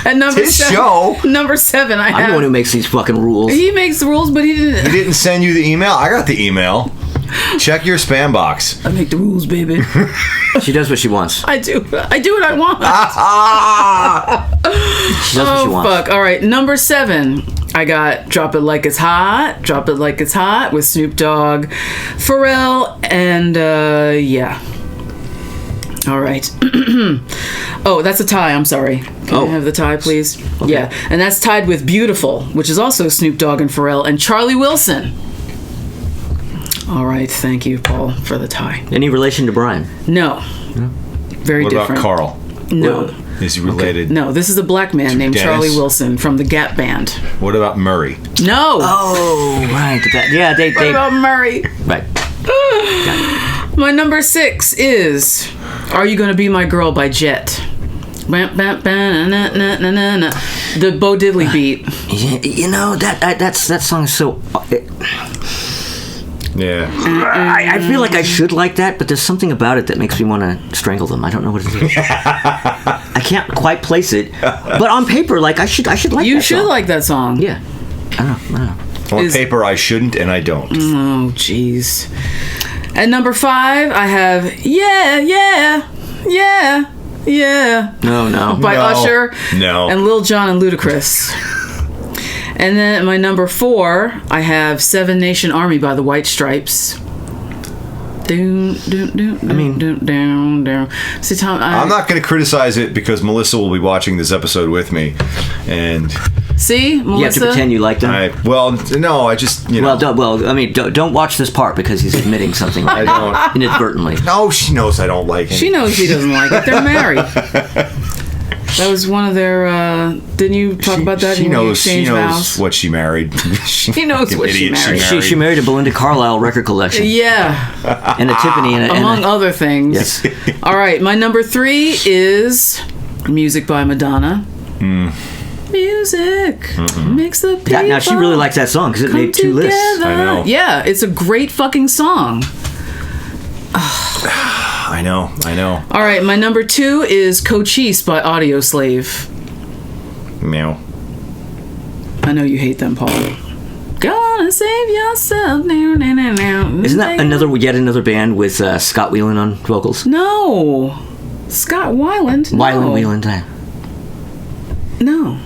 At number His 7. show. Number 7. I I'm have. the one who makes these fucking rules. He makes the rules, but he He didn't. didn't send you the email? I got the email. Check your spam box. I make the rules, baby. She does what she wants. I do what I want. She does what she wants. Fuck. All right. Number 7. I got Drop It Like It's Hot. Drop It Like It's Hot with Snoop Dogg, Pharrell, and yeah. All right. Oh, that's a tie. I'm sorry. Can I have the tie, please? Okay. Yeah. And that's tied with Beautiful, which is also Snoop Dogg and Pharrell, and Charlie Wilson. All right. Thank you, Paul, for the tie. Any relation to Brian? No. Very What different. about Carl? No. Is he related? No, this is a black man named Dennis? Charlie Wilson from the Gap Band. What about Murray? No. Oh, right. Yeah, they. What about Murray? Right. My number 6 is Are You Gonna Be My Girl by Jet. The Bo Diddley beat. You know that song is so. Yeah. I feel like I should like that, but there's something about it that makes me want to strangle them. I don't know what it is. I can't quite place it, but on paper, like I should like. You that should song. like that song. Yeah. I don't know. On paper, I shouldn't, and I don't. Oh, jeez. At number 5, I have Yeah. No. by Usher No. and Lil Jon and Ludacris. And then at my number 4, I have Seven Nation Army by the White Stripes. See, Tom, I'm not going to criticize it because Melissa will be watching this episode with me, and see, Melissa. You have to pretend you like them. No, I just Don't watch this part because he's admitting something. I don't. Inadvertently. No, she knows I don't like it. She knows he doesn't like it. They're married. That was one of their. Didn't you talk about that? She knows. She knows What she married. She knows what she married. She married a Belinda Carlisle record collection. Yeah. And a Tiffany. Among other things. Yes. All right. My number 3 is music by Madonna. Music makes the people. Now she really likes that song because it made 2 lists. I know. Yeah, it's a great fucking song. I know. All right, my number 2 is Cochise by Audio Slave. Meow. I know you hate them, Paul. Gonna save yourself now. Isn't that yet another band with Scott Weiland on vocals? No. Scott Weiland? Weiland. No.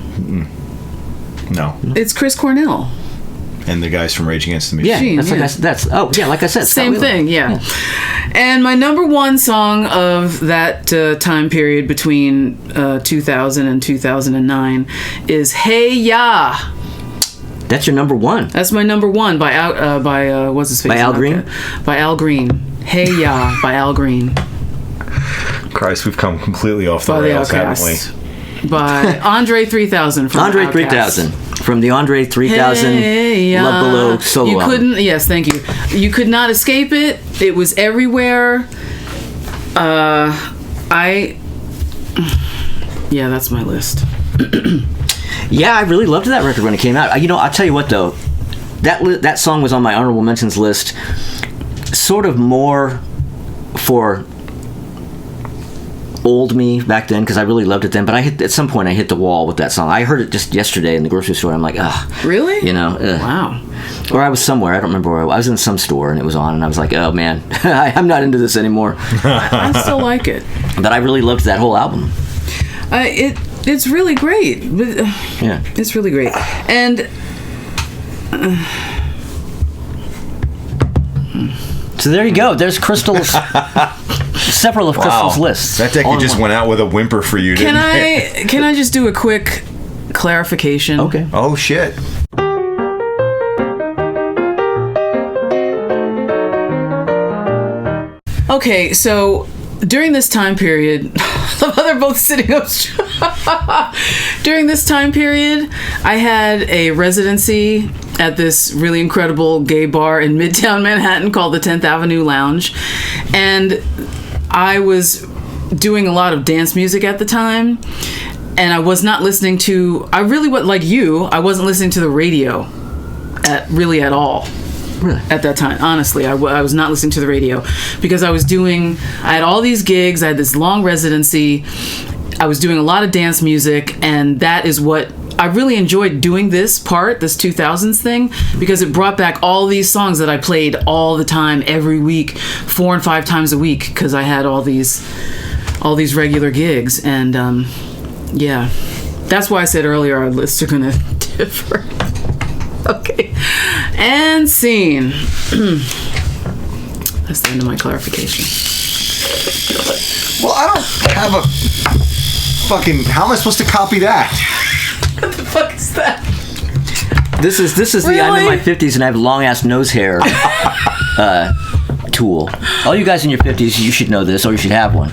No. It's Chris Cornell. And the guys from Rage Against the Yeah, Machine. like I said, Same Scott Weiland. thing, yeah. And my number 1 song of that time period between 2000 and 2009 is Hey Ya. That's your number 1. That's my number 1 by what's his face? By Al Green? By Al Green. Hey Ya by Al Green. Christ, we've come completely off the By the rails, haven't we? Outcasts. By Andre 3000 from Andre Outkast. 3000 from the Andre 3000 Hey, Love Below solo you album. couldn't. Yes, thank you. You could not escape it. It was everywhere. Yeah, that's my list. Yeah, I really loved that record when it came out. I'll tell you what though, that song was on my honorable mentions list, sort of more for old me back then because I really loved it then. But at some point I hit the wall with that song. I heard it just yesterday in the grocery store. I'm like, ugh. Really? Wow. Or I was somewhere. I don't remember where I was in some store and it was on, and I was like, oh man, I'm not into this anymore. I still like it. But I really loved that whole album. It's really great. Yeah. It's really great. And so there you go. There's Crystal's several of Crystal's lists. That decade just went out with a whimper for you, didn't it? Can I just do a quick clarification? Okay. Oh shit. Okay, so during this time period, they're both sitting up. During this time period, I had a residency at this really incredible gay bar in Midtown Manhattan called the 10th Avenue Lounge, and I was doing a lot of dance music at the time. and I was not listening to. I really was like you. I wasn't listening to the radio at all. Really? At that time, honestly, I was not listening to the radio because I had all these gigs. I had this long residency. I was doing a lot of dance music, and that is what I really enjoyed doing this 2000s thing, because it brought back all these songs that I played all the time, every week, 4 and 5 times a week, because I had all these regular gigs. And yeah, that's why I said earlier our lists are gonna differ. Okay, and scene. That's the end of my clarification. Well, I don't have a fucking. How am I supposed to copy that? What the fuck is that? This is the I'm in my 50s and I have long ass nose hair tool. All you guys in your 50s, you should know this, or you should have one.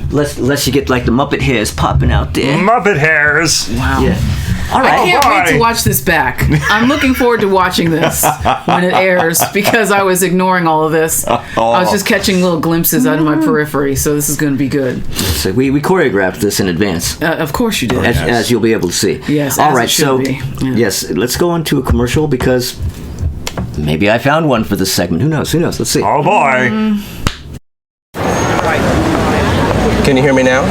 Unless you get like the Muppet hairs popping out there. Muppet hairs. Wow. Yeah. All right. I can't wait to watch this back. I'm looking forward to watching this when it airs, because I was ignoring all of this. I was just catching little glimpses out of my periphery, so this is going to be good. So we choreographed this in advance. Of course you did. As you'll be able to see. Yes. All as right. it should So be. Yeah. yes, let's go on to a commercial, because maybe I found one for this segment. Who knows? Let's see. Oh boy. Can you hear me now?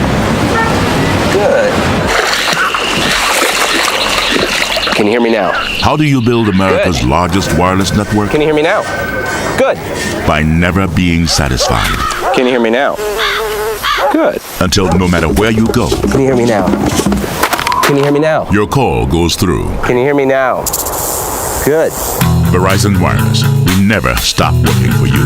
Good. Can you hear me now? How do you build America's largest wireless network? Can you hear me now? Good. By never being satisfied. Can you hear me now? Good. Until no matter where you go. Can you hear me now? Can you hear me now? Your call goes through. Can you hear me now? Good. Verizon Wireless. We never stop working for you.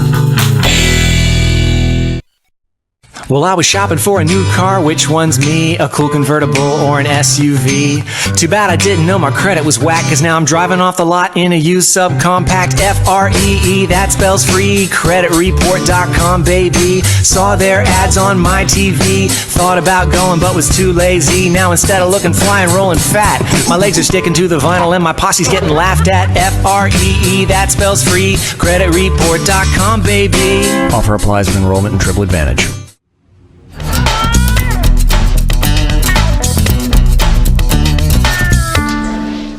Well, I was shopping for a new car. Which one's me? A cool convertible or an SUV? Too bad I didn't know my credit was whack, cause now I'm driving off the lot in a used subcompact. FREE, that spells free. CreditReport.com, baby. Saw their ads on my TV. Thought about going but was too lazy. Now instead of looking fly and rolling fat, my legs are sticking to the vinyl and my posse's getting laughed at. FREE, that spells free. CreditReport.com, baby. Offer applies with enrollment and Triple Advantage.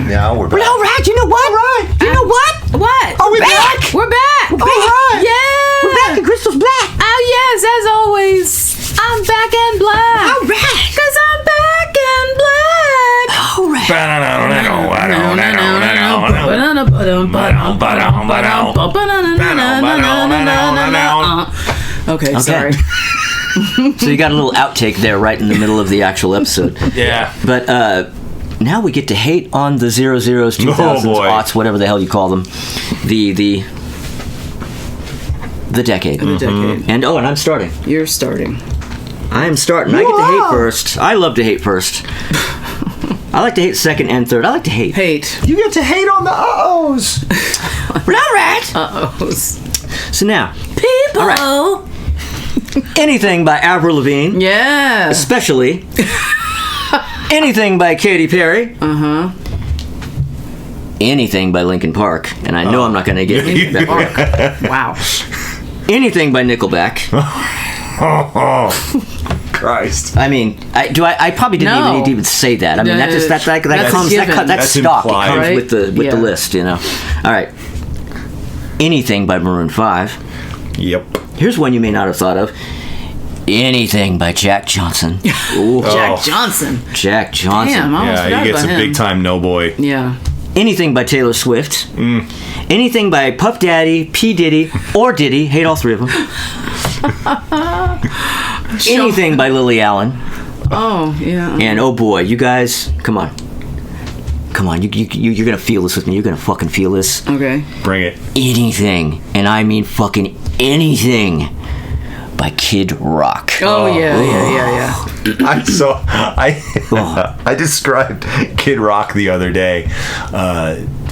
Now we're back. All right. You know what? You know what? What? Are we back? We're back. All right. Yeah. We're back and Crystal's black. Oh yes, as always. I'm back and black. All right. Cause I'm back and black. All right. Okay, sorry. So you got a little outtake there right in the middle of the actual episode. Yeah. But now we get to hate on the 00s, 2000s, aughts, whatever the hell you call them. The decade. The decade. And I'm starting. You're starting. I'm starting. I get to hate first. I love to hate first. I like to hate second and third. I like to hate. Hate. You get to hate on the uh-ohs. All right. Uh-ohs. So now. People. All right. Anything by Avril Lavigne. Yeah. Especially. Anything by Katy Perry. Uh-huh. Anything by Linkin Park. And I know I'm not going to get Linkin Park. Wow. Anything by Nickelback. Oh, Christ. I mean, I probably didn't even need to even say that. I mean, No, that comes given. that's stock. implied. It comes Right? with the list, you know. All right. Anything by Maroon 5. Yep. Here's one you may not have thought of. Anything by Jack Johnson. Ooh. Jack Johnson. Jack Johnson. Damn, I almost Yeah, forgot he gets about a him. big time no boy. Yeah. Anything by Taylor Swift. Anything by Puff Daddy, P. Diddy, or Diddy. Hate all three of them. Anything by Lily Allen. Oh, yeah. And oh boy, you guys, come on. Come on, you're gonna feel this with me. You're gonna fucking feel this. Okay. Bring it. Anything, and I mean fucking anything, by Kid Rock. Oh, yeah. I described Kid Rock the other day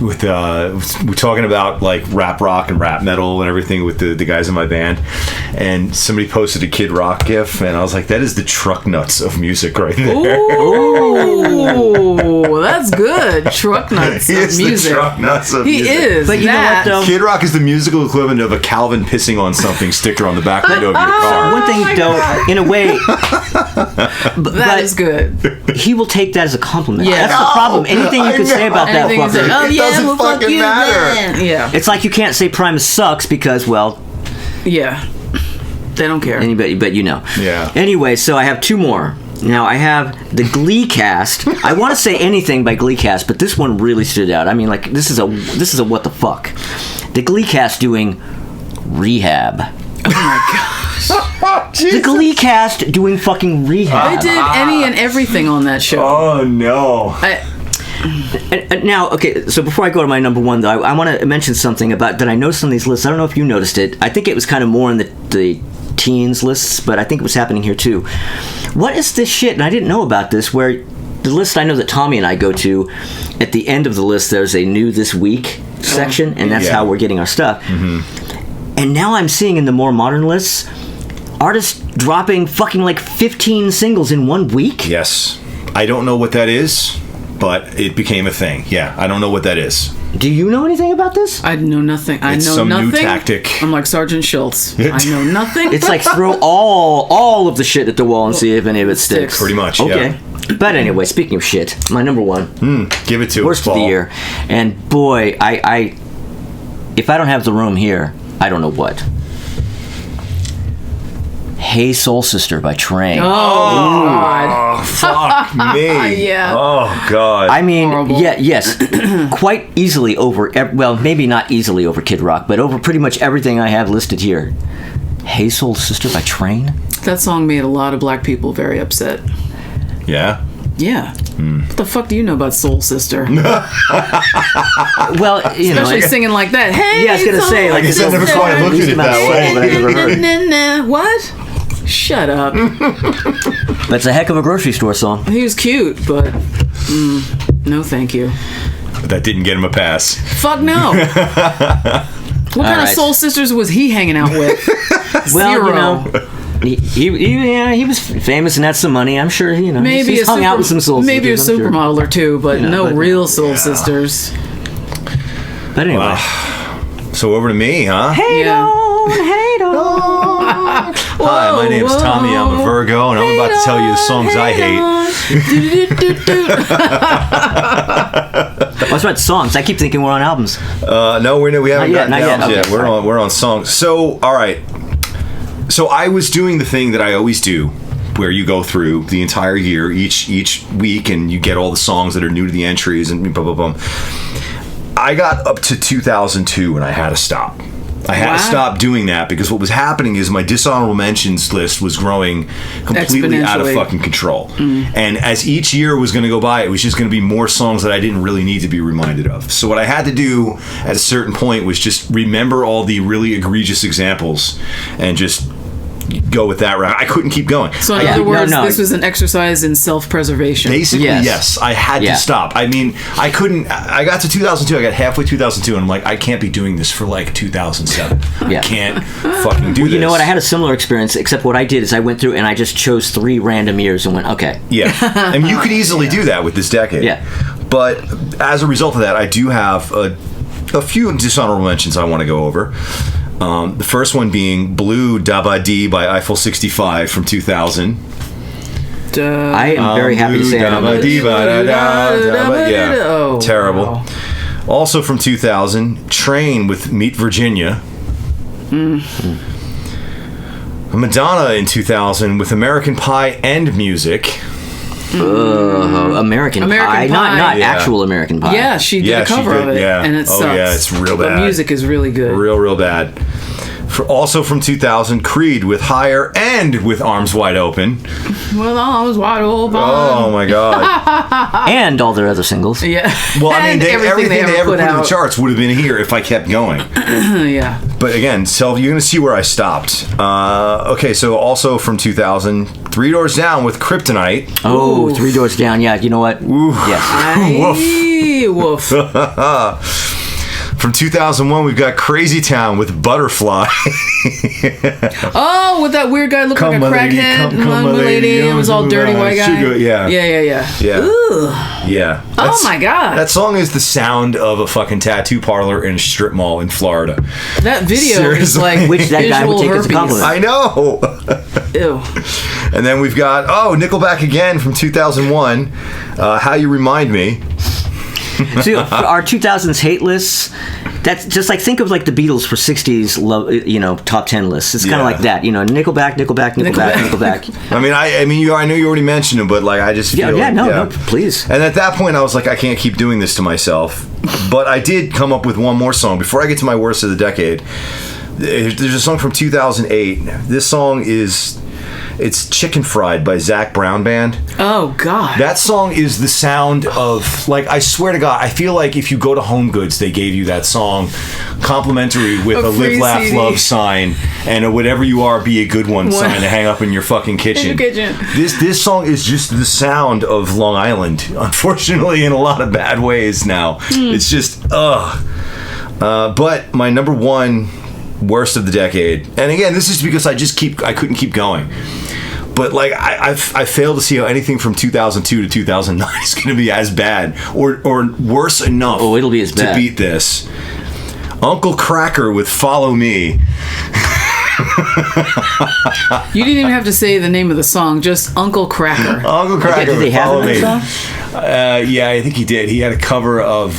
we're talking about like rap rock and rap metal and everything with the guys in my band, and somebody posted a Kid Rock gif, and I was like, that is the truck nuts of music right there. Ooh, that's good. Truck nuts He of is music. the truck nuts of He music. is. But you know what, though? Kid Rock is the musical equivalent of a Calvin pissing on something sticker on the back window of your car. One thing, though, in a way, That is good. he will take that as a compliment. Yeah. That's the problem. Anything you could say about that Anything you say, fucker, oh yeah, doesn't well, fuck fucking you matter. then. Yeah. it's like you can't say Primus sucks because, well, Yeah. They don't care. anybody, but you know. Yeah. Anyway, so I have two more. Now I have the Glee cast. I want to say anything by Glee cast, but this one really stood out. I mean, like this is a what the fuck. The Glee cast doing Rehab. Oh my gosh. The Glee cast doing fucking Rehab. They did any and everything on that show. Oh no. And now, okay, so before I go to my number one, though, I want to mention something about that I noticed on these lists. I don't know if you noticed it. I think it was kind of more in the teens lists, but I think it was happening here too. What is this shit? And I didn't know about this, where the list I know that Tommy and I go to, at the end of the list, there's a new this week section, and that's how we're getting our stuff. Mm-hmm. And now I'm seeing in the more modern lists, artists dropping fucking like 15 singles in 1 week. Yes. I don't know what that is, but it became a thing. Yeah, I don't know what that is. Do you know anything about this? I know nothing. I It's know some nothing. new tactic. I'm like Sergeant Schultz. I know nothing. It's like throw all of the shit at the wall and see if any of it sticks. Pretty much, Okay. yeah. But anyway, speaking of shit, my number one. Give it to us, Worst of the Paul. year. And boy, I if I don't have the room here, I don't know what. Hey Soul Sister by Train. Oh, God. Oh, fuck me. Yeah. Oh, God. I mean, Horrible. yes, quite easily over, well, maybe not easily over Kid Rock, but over pretty much everything I have listed here. Hey Soul Sister by Train? That song made a lot of black people very upset. Yeah? Yeah. What the fuck do you know about Soul Sister? Well, you know. Especially singing like that. Hey, Yeah, I was gonna Soul say, like, I guess I never Sister. quite looked at it that way. That I never heard. What? Shut up. That's a heck of a grocery store song. He was cute, but no thank you. But that didn't get him a pass. Fuck no. What kind of right. Soul Sisters was he hanging out with? Well, Zero. you know, he was famous and had some money. I'm sure, you know, Maybe he's hung out with some soul maybe a sisters, I'm sure. supermodel or two, but Yeah, no but- real Soul Sisters. But anyway. So over to me, huh? Hey, Yeah. hey, Hi, my name's Tommy. I'm a Virgo, and I'm about to tell you the songs I hate. What's about songs? I keep thinking we're on albums. No, we haven't Not yet, gotten not yet. albums Okay, yet. We're on songs. So, all right. So I was doing the thing that I always do, where you go through the entire year, each week, and you get all the songs that are new to the entries, and blah blah blah. I got up to 2002, and I had to stop. I had to stop doing that because what was happening is my dishonorable mentions list was growing completely out of Exponentially. fucking control. And as each year was going to go by, it was just going to be more songs that I didn't really need to be reminded of. So what I had to do at a certain point was just remember all the really egregious examples and just go with that route. I couldn't keep going. So in other words, this was an exercise in self-preservation. Basically, yes. I had to stop. I mean, I couldn't. I got to 2002. I got halfway 2002, and I'm like, I can't be doing this for like 2007. Yeah. I can't fucking do this. You know what? I had a similar experience, except what I did is I went through and I just chose 3 random years and went, okay. Yeah. I mean, you could easily do that with this decade. Yeah. But as a result of that, I do have a few dishonorable mentions I want to go over. The first one being Blue Dabba Dee by Eiffel 65 from 2000. I am very happy to say I don't know this. Yeah, Oh, terrible. wow. Also from 2000, Train with Meet Virginia. Madonna in 2000 with American Pie and Music. American Pie. Not actual American Pie. Yeah, she did a cover of it, and it sucks. Oh yeah, it's real bad. The music is really good. Real bad. Also from 2000, Creed with Higher and with Arms Wide Open. Well, arms wide open. Oh my God. And all their other singles. Yeah. Well, I mean, And everything they ever put in the out. charts would have been here if I kept going. Yeah. But again, so you're going to see where I stopped. Okay, so also from 2000, Three Doors Down with Kryptonite. Oh, Three Doors Down. Yeah, you know what? Yes. Woof. From 2001, we've got Crazy Town with Butterfly. Oh, with that weird guy looking like a crackhead. Come, my lady. It was all dirty white guy. Sugar, yeah. Yeah. Ugh. Yeah. Oh my God. That song is the sound of a fucking tattoo parlor in a strip mall in Florida. That video is Seriously. like Which that guy would visual take as a herpes. compliment. I know. Ew. And then we've got, Nickelback again from 2001. How You Remind Me. So for our 2000s hate lists, that's just like, think of like the Beatles for 60s love, top 10 lists. It's kind of like that, Nickelback. I mean, I know you already mentioned it, but like I just feel no, please. And at that point, I was like, I can't keep doing this to myself. But I did come up with one more song before I get to my worst of the decade. There's a song from 2008. This song it's Chicken Fried by Zac Brown Band. Oh, God. That song is the sound of, like, I swear to God, I feel like if you go to Home Goods, they gave you that song complimentary with a Live, Laugh, CD. Love sign and a whatever you are, be a good one sign to hang up in your fucking kitchen. In your kitchen. This song is just the sound of Long Island, unfortunately, in a lot of bad ways now. It's just, but my number one worst of the decade, and again, this is because I couldn't keep going. But like I fail to see how anything from 2002 to 2009 is going to be as bad or worse enough. Oh, it'll be as bad to beat this. Uncle Kracker with Follow Me. You didn't even have to say the name of the song, just Uncle Kracker. Uncle Kracker. Did they with have Follow it in Me. that song? Yeah, I think he did. He had a cover of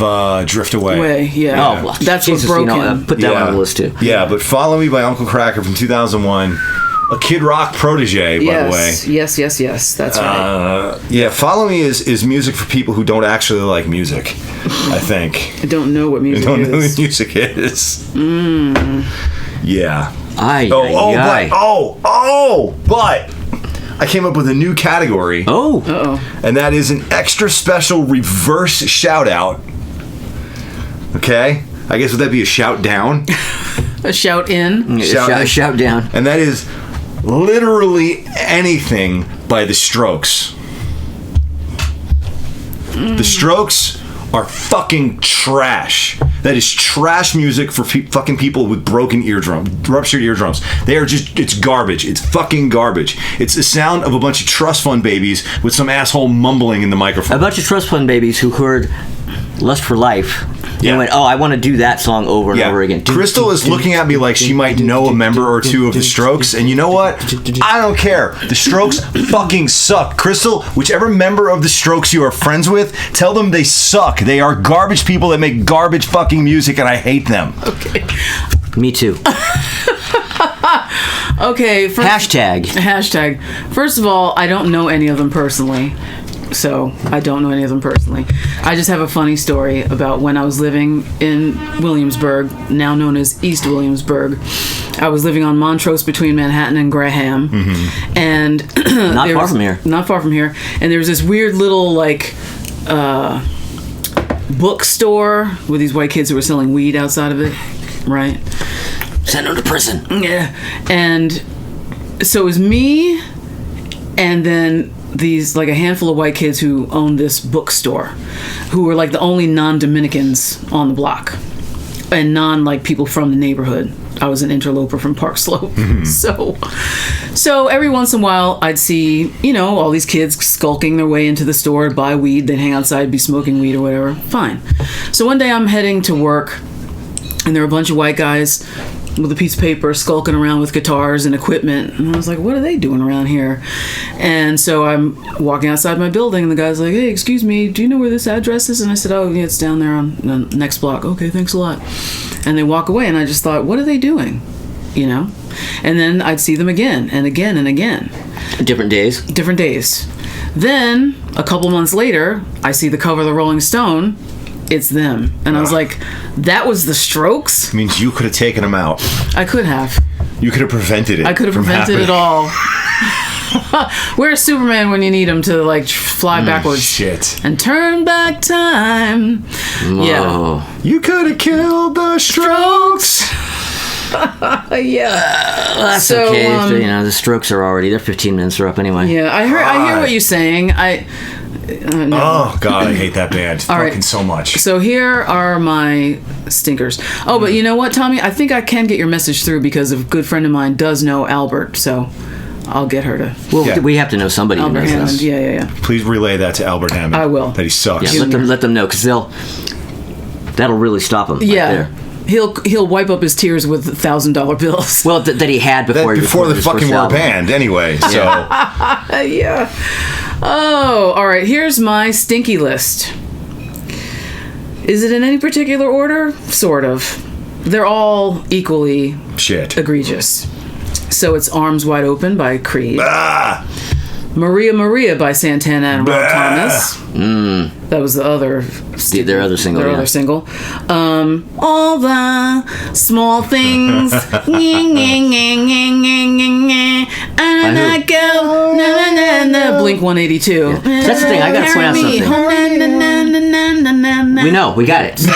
Drift Away. Yeah. Oh, well, That's Jesus, what broken. put that one on the list too. Yeah, but Follow Me by Uncle Kracker from 2001. A Kid Rock protege, by the way. Yes. That's right. Yeah, Follow Me is music for people who don't actually like music, I think. I don't know what music Don't is. know what music is. Yeah. But I came up with a new category. Oh. Uh-oh. And that is an extra special reverse shout out. Okay? I guess would that be a shout down? A shout in? Shout down. And that is literally anything by The Strokes. The Strokes are fucking trash. That is trash music for fucking people with broken eardrums, ruptured eardrums. They are just, it's garbage. It's fucking garbage. It's the sound of a bunch of trust fund babies with some asshole mumbling in the microphone. A bunch of trust fund babies who heard Lust for Life Yeah. and went, oh, I want to do that song over and over again. Crystal is looking at me like she might know a member or two of the Strokes, and you know what? I don't care. The Strokes fucking suck. Crystal, whichever member of the Strokes you are friends with, tell them they suck. They are garbage people that make garbage fucking music, and I hate them. Okay. Me too. Okay. Hashtag. First of all, I don't know any of them personally. So I don't know any of them personally. I just have a funny story about when I was living in Williamsburg, now known as East Williamsburg. I was living on Montrose between Manhattan and Graham, and Not far from here. Not far from here. And there was this weird little bookstore with these white kids who were selling weed outside of it, right? Send them to prison. Yeah. And so it was me and then these, like, a handful of white kids who owned this bookstore, who were like the only non-Dominicans on the block and like people from the neighborhood. I was an interloper from Park Slope. So every once in a while I'd see, all these kids skulking their way into the store to buy weed. They'd hang outside, be smoking weed or whatever. Fine. So one day I'm heading to work and there were a bunch of white guys with a piece of paper skulking around with guitars and equipment, and I was like, what are they doing around here? And so I'm walking outside my building and the guy's like, hey, excuse me, do you know where this address is? And I said, oh yeah, it's down there on the next block. Okay, thanks a lot. And they walk away and I just thought, what are they doing? And then I'd see them again and again and again. Different days. Then a couple months later I see the cover of the Rolling Stone it's them. And I was like, that was the Strokes? Means you could have taken them out. I could have. You could have prevented it. I could have from prevented it happening. all. Where's Superman when you need him to like fly backwards? Shit. And turn back time. Yeah. You could have killed the Strokes. Yeah. That's So, okay. um, The Strokes are already. Their 15 minutes are up anyway. Yeah, I hear what you're saying. No. Oh God, I hate that band All right. fucking so much. So here are my stinkers. Oh, but you know what, Tommy? I think I can get your message through because a good friend of mine does know Albert, so I'll get her to. Well, Yeah. we have to know somebody who Albert knows Hammond. this. Yeah. Please relay that to Albert Hammond. I will. That he sucks. Yeah, let them know because that'll really stop him. Yeah. Right there. He'll wipe up his tears with $1,000 bills. Well, that he had before he before recorded the his fucking first were a album. band anyway. So Yeah. Oh, all right. Here's my stinky list. Is it in any particular order? Sort of. They're all equally shit. egregious. So it's Arms Wide Open by Creed. Ah! Maria Maria by Santana and Rob Bah! Thomas. That was the other. Their other single. Their yeah. other single. All the small things. And I go. Na, na, na, na. Blink 182. That's the thing. I gotta point out something. We know. We got it. So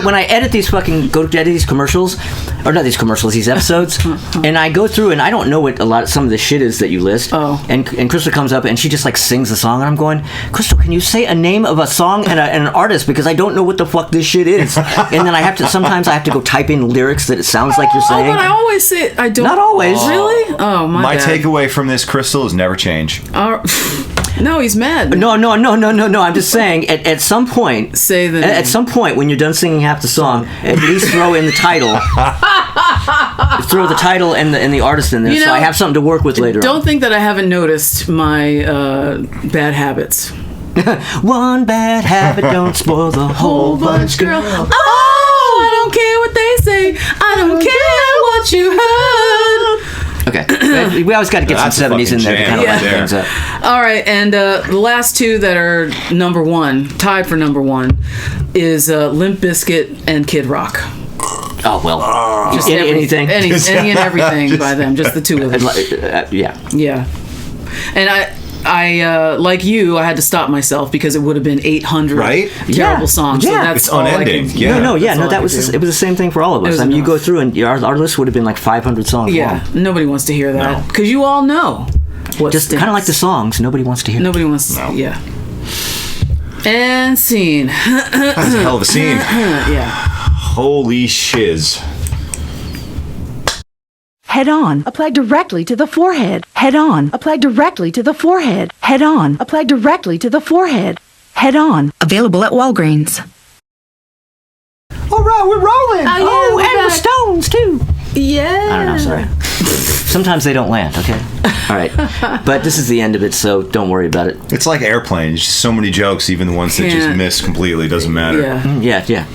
when I edit these fucking go to edit these commercials, or not these commercials, these episodes, and I go through and I don't know what some of the shit is that you list. Oh. And Crystal comes up and she just like sings the song and I'm going, Crystal, can you say a name of a song and an artist because I don't know what the fuck this shit is. And then sometimes I have to go type in lyrics that it sounds like you're saying. Oh, but I always say I don't. Not always. Really? Oh My bad. takeaway from this, Crystal, is never change. No, he's mad. No. I'm just saying. At some point, say the. At some point, when you're done singing half the song, at least throw in the title. Throw the title and the artist in there, so I have something to work with later. Don't think that I haven't noticed my bad habits. One bad habit don't spoil the whole bunch, girl. Oh, I don't care what they say. I don't care what you heard. Okay, we always got to get That's some a 70s in there to fucking kind of jam light right things there. up. All right, and the last two that are number one, tied for number one, is Limp Bizkit and Kid Rock. Oh well, Just anything, any and everything by them, just the two of them. Yeah. And I like you, I had to stop myself because it would have been 800 terrible songs. So that's it's all unending. I can, Yeah. That was it was the same thing for all of us. I mean, you go through and our list would have been like 500 songs Yeah, long. nobody wants to hear that because you all know what Just kind of like the songs, nobody wants to hear. Nobody wants to. Yeah. And scene. That's a hell of a scene. Yeah. Holy shiz. Head on. Apply directly to the forehead. Head on. Apply directly to the forehead. Head on. Apply directly to the forehead. Head on. Available at Walgreens. All right, we're rolling. Oh, yeah, and the Stones too. Yeah. I don't know. Sorry. Sometimes they don't land. Okay. All right. But this is the end of it, so don't worry about it. It's like Airplane. It's just so many jokes, even the ones that just Can't. miss completely. Doesn't matter. Yeah.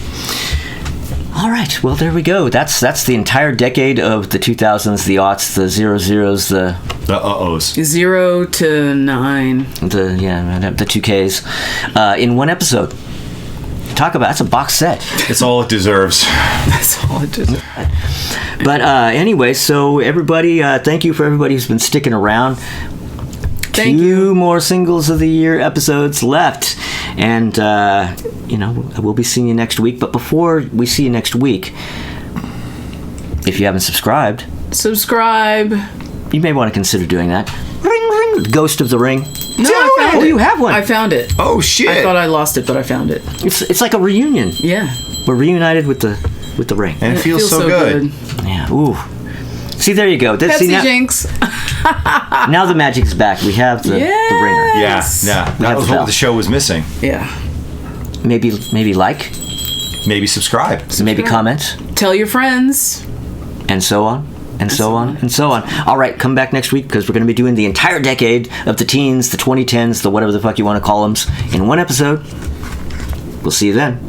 All right. Well, there we go. That's the entire decade of the 2000s, the aughts, the 00s, the uh-ohs, 0 to 9, the 2Ks, in one episode. Talk about that's a box set. It's all it deserves. That's all it deserves. But anyway, so everybody, thank you for everybody who's been sticking around. Thank Two more Singles of the Year episodes left. And, we'll be seeing you next week. But before we see you next week, if you haven't subscribed, subscribe. You may want to consider doing that. Ring, ring. Ghost of the Ring. No, I found it. You have one. I found it. Oh, shit. I thought I lost it, but I found it. It's like a reunion. Yeah. We're reunited with the ring. And it feels so good. Yeah. Ooh. See, there you go. Pepsi Jinx. Now the magic is back. We have the ringer. Yeah. That was what the show was missing. Yeah. Maybe like. Maybe subscribe. Maybe comment. Tell your friends. And so on. And so on, and so on. All right, come back next week because we're going to be doing the entire decade of the teens, the 2010s, the whatever the fuck you want to call them, in one episode. We'll see you then.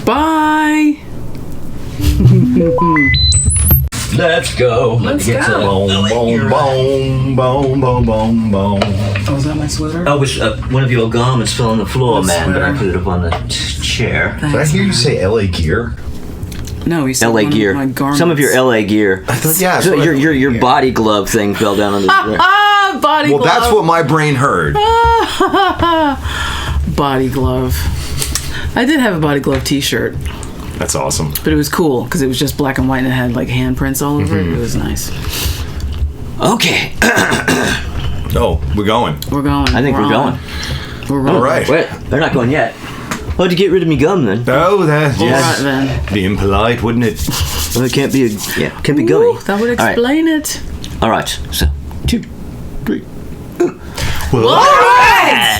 Bye. Let's go. Let's go. Boom, boom, boom, boom, boom, boom. Oh, is that my sweater? I wish one of your garments fell on the floor, My man, but I sweater. put it up on the chair. Did I hear you say LA gear? No, he said LA one of gear. my garments. Some of your LA gear. Yeah. So your body glove thing fell down on the. Body Well, glove. that's what my brain heard. Body glove. I did have a body glove T-shirt, That's awesome. but it was cool because it was just black and white and it had like handprints all over it. It was nice. Okay. Oh, we're going. We're going. I think we're on. going. We're going. All right. Wait, they're not going yet. How'd you get rid of me gum then? Oh, that's All right just then. being polite, wouldn't it? Well, it can't be can't be gummy. Ooh, that would explain it. All right. So 2, 3. Well, All right.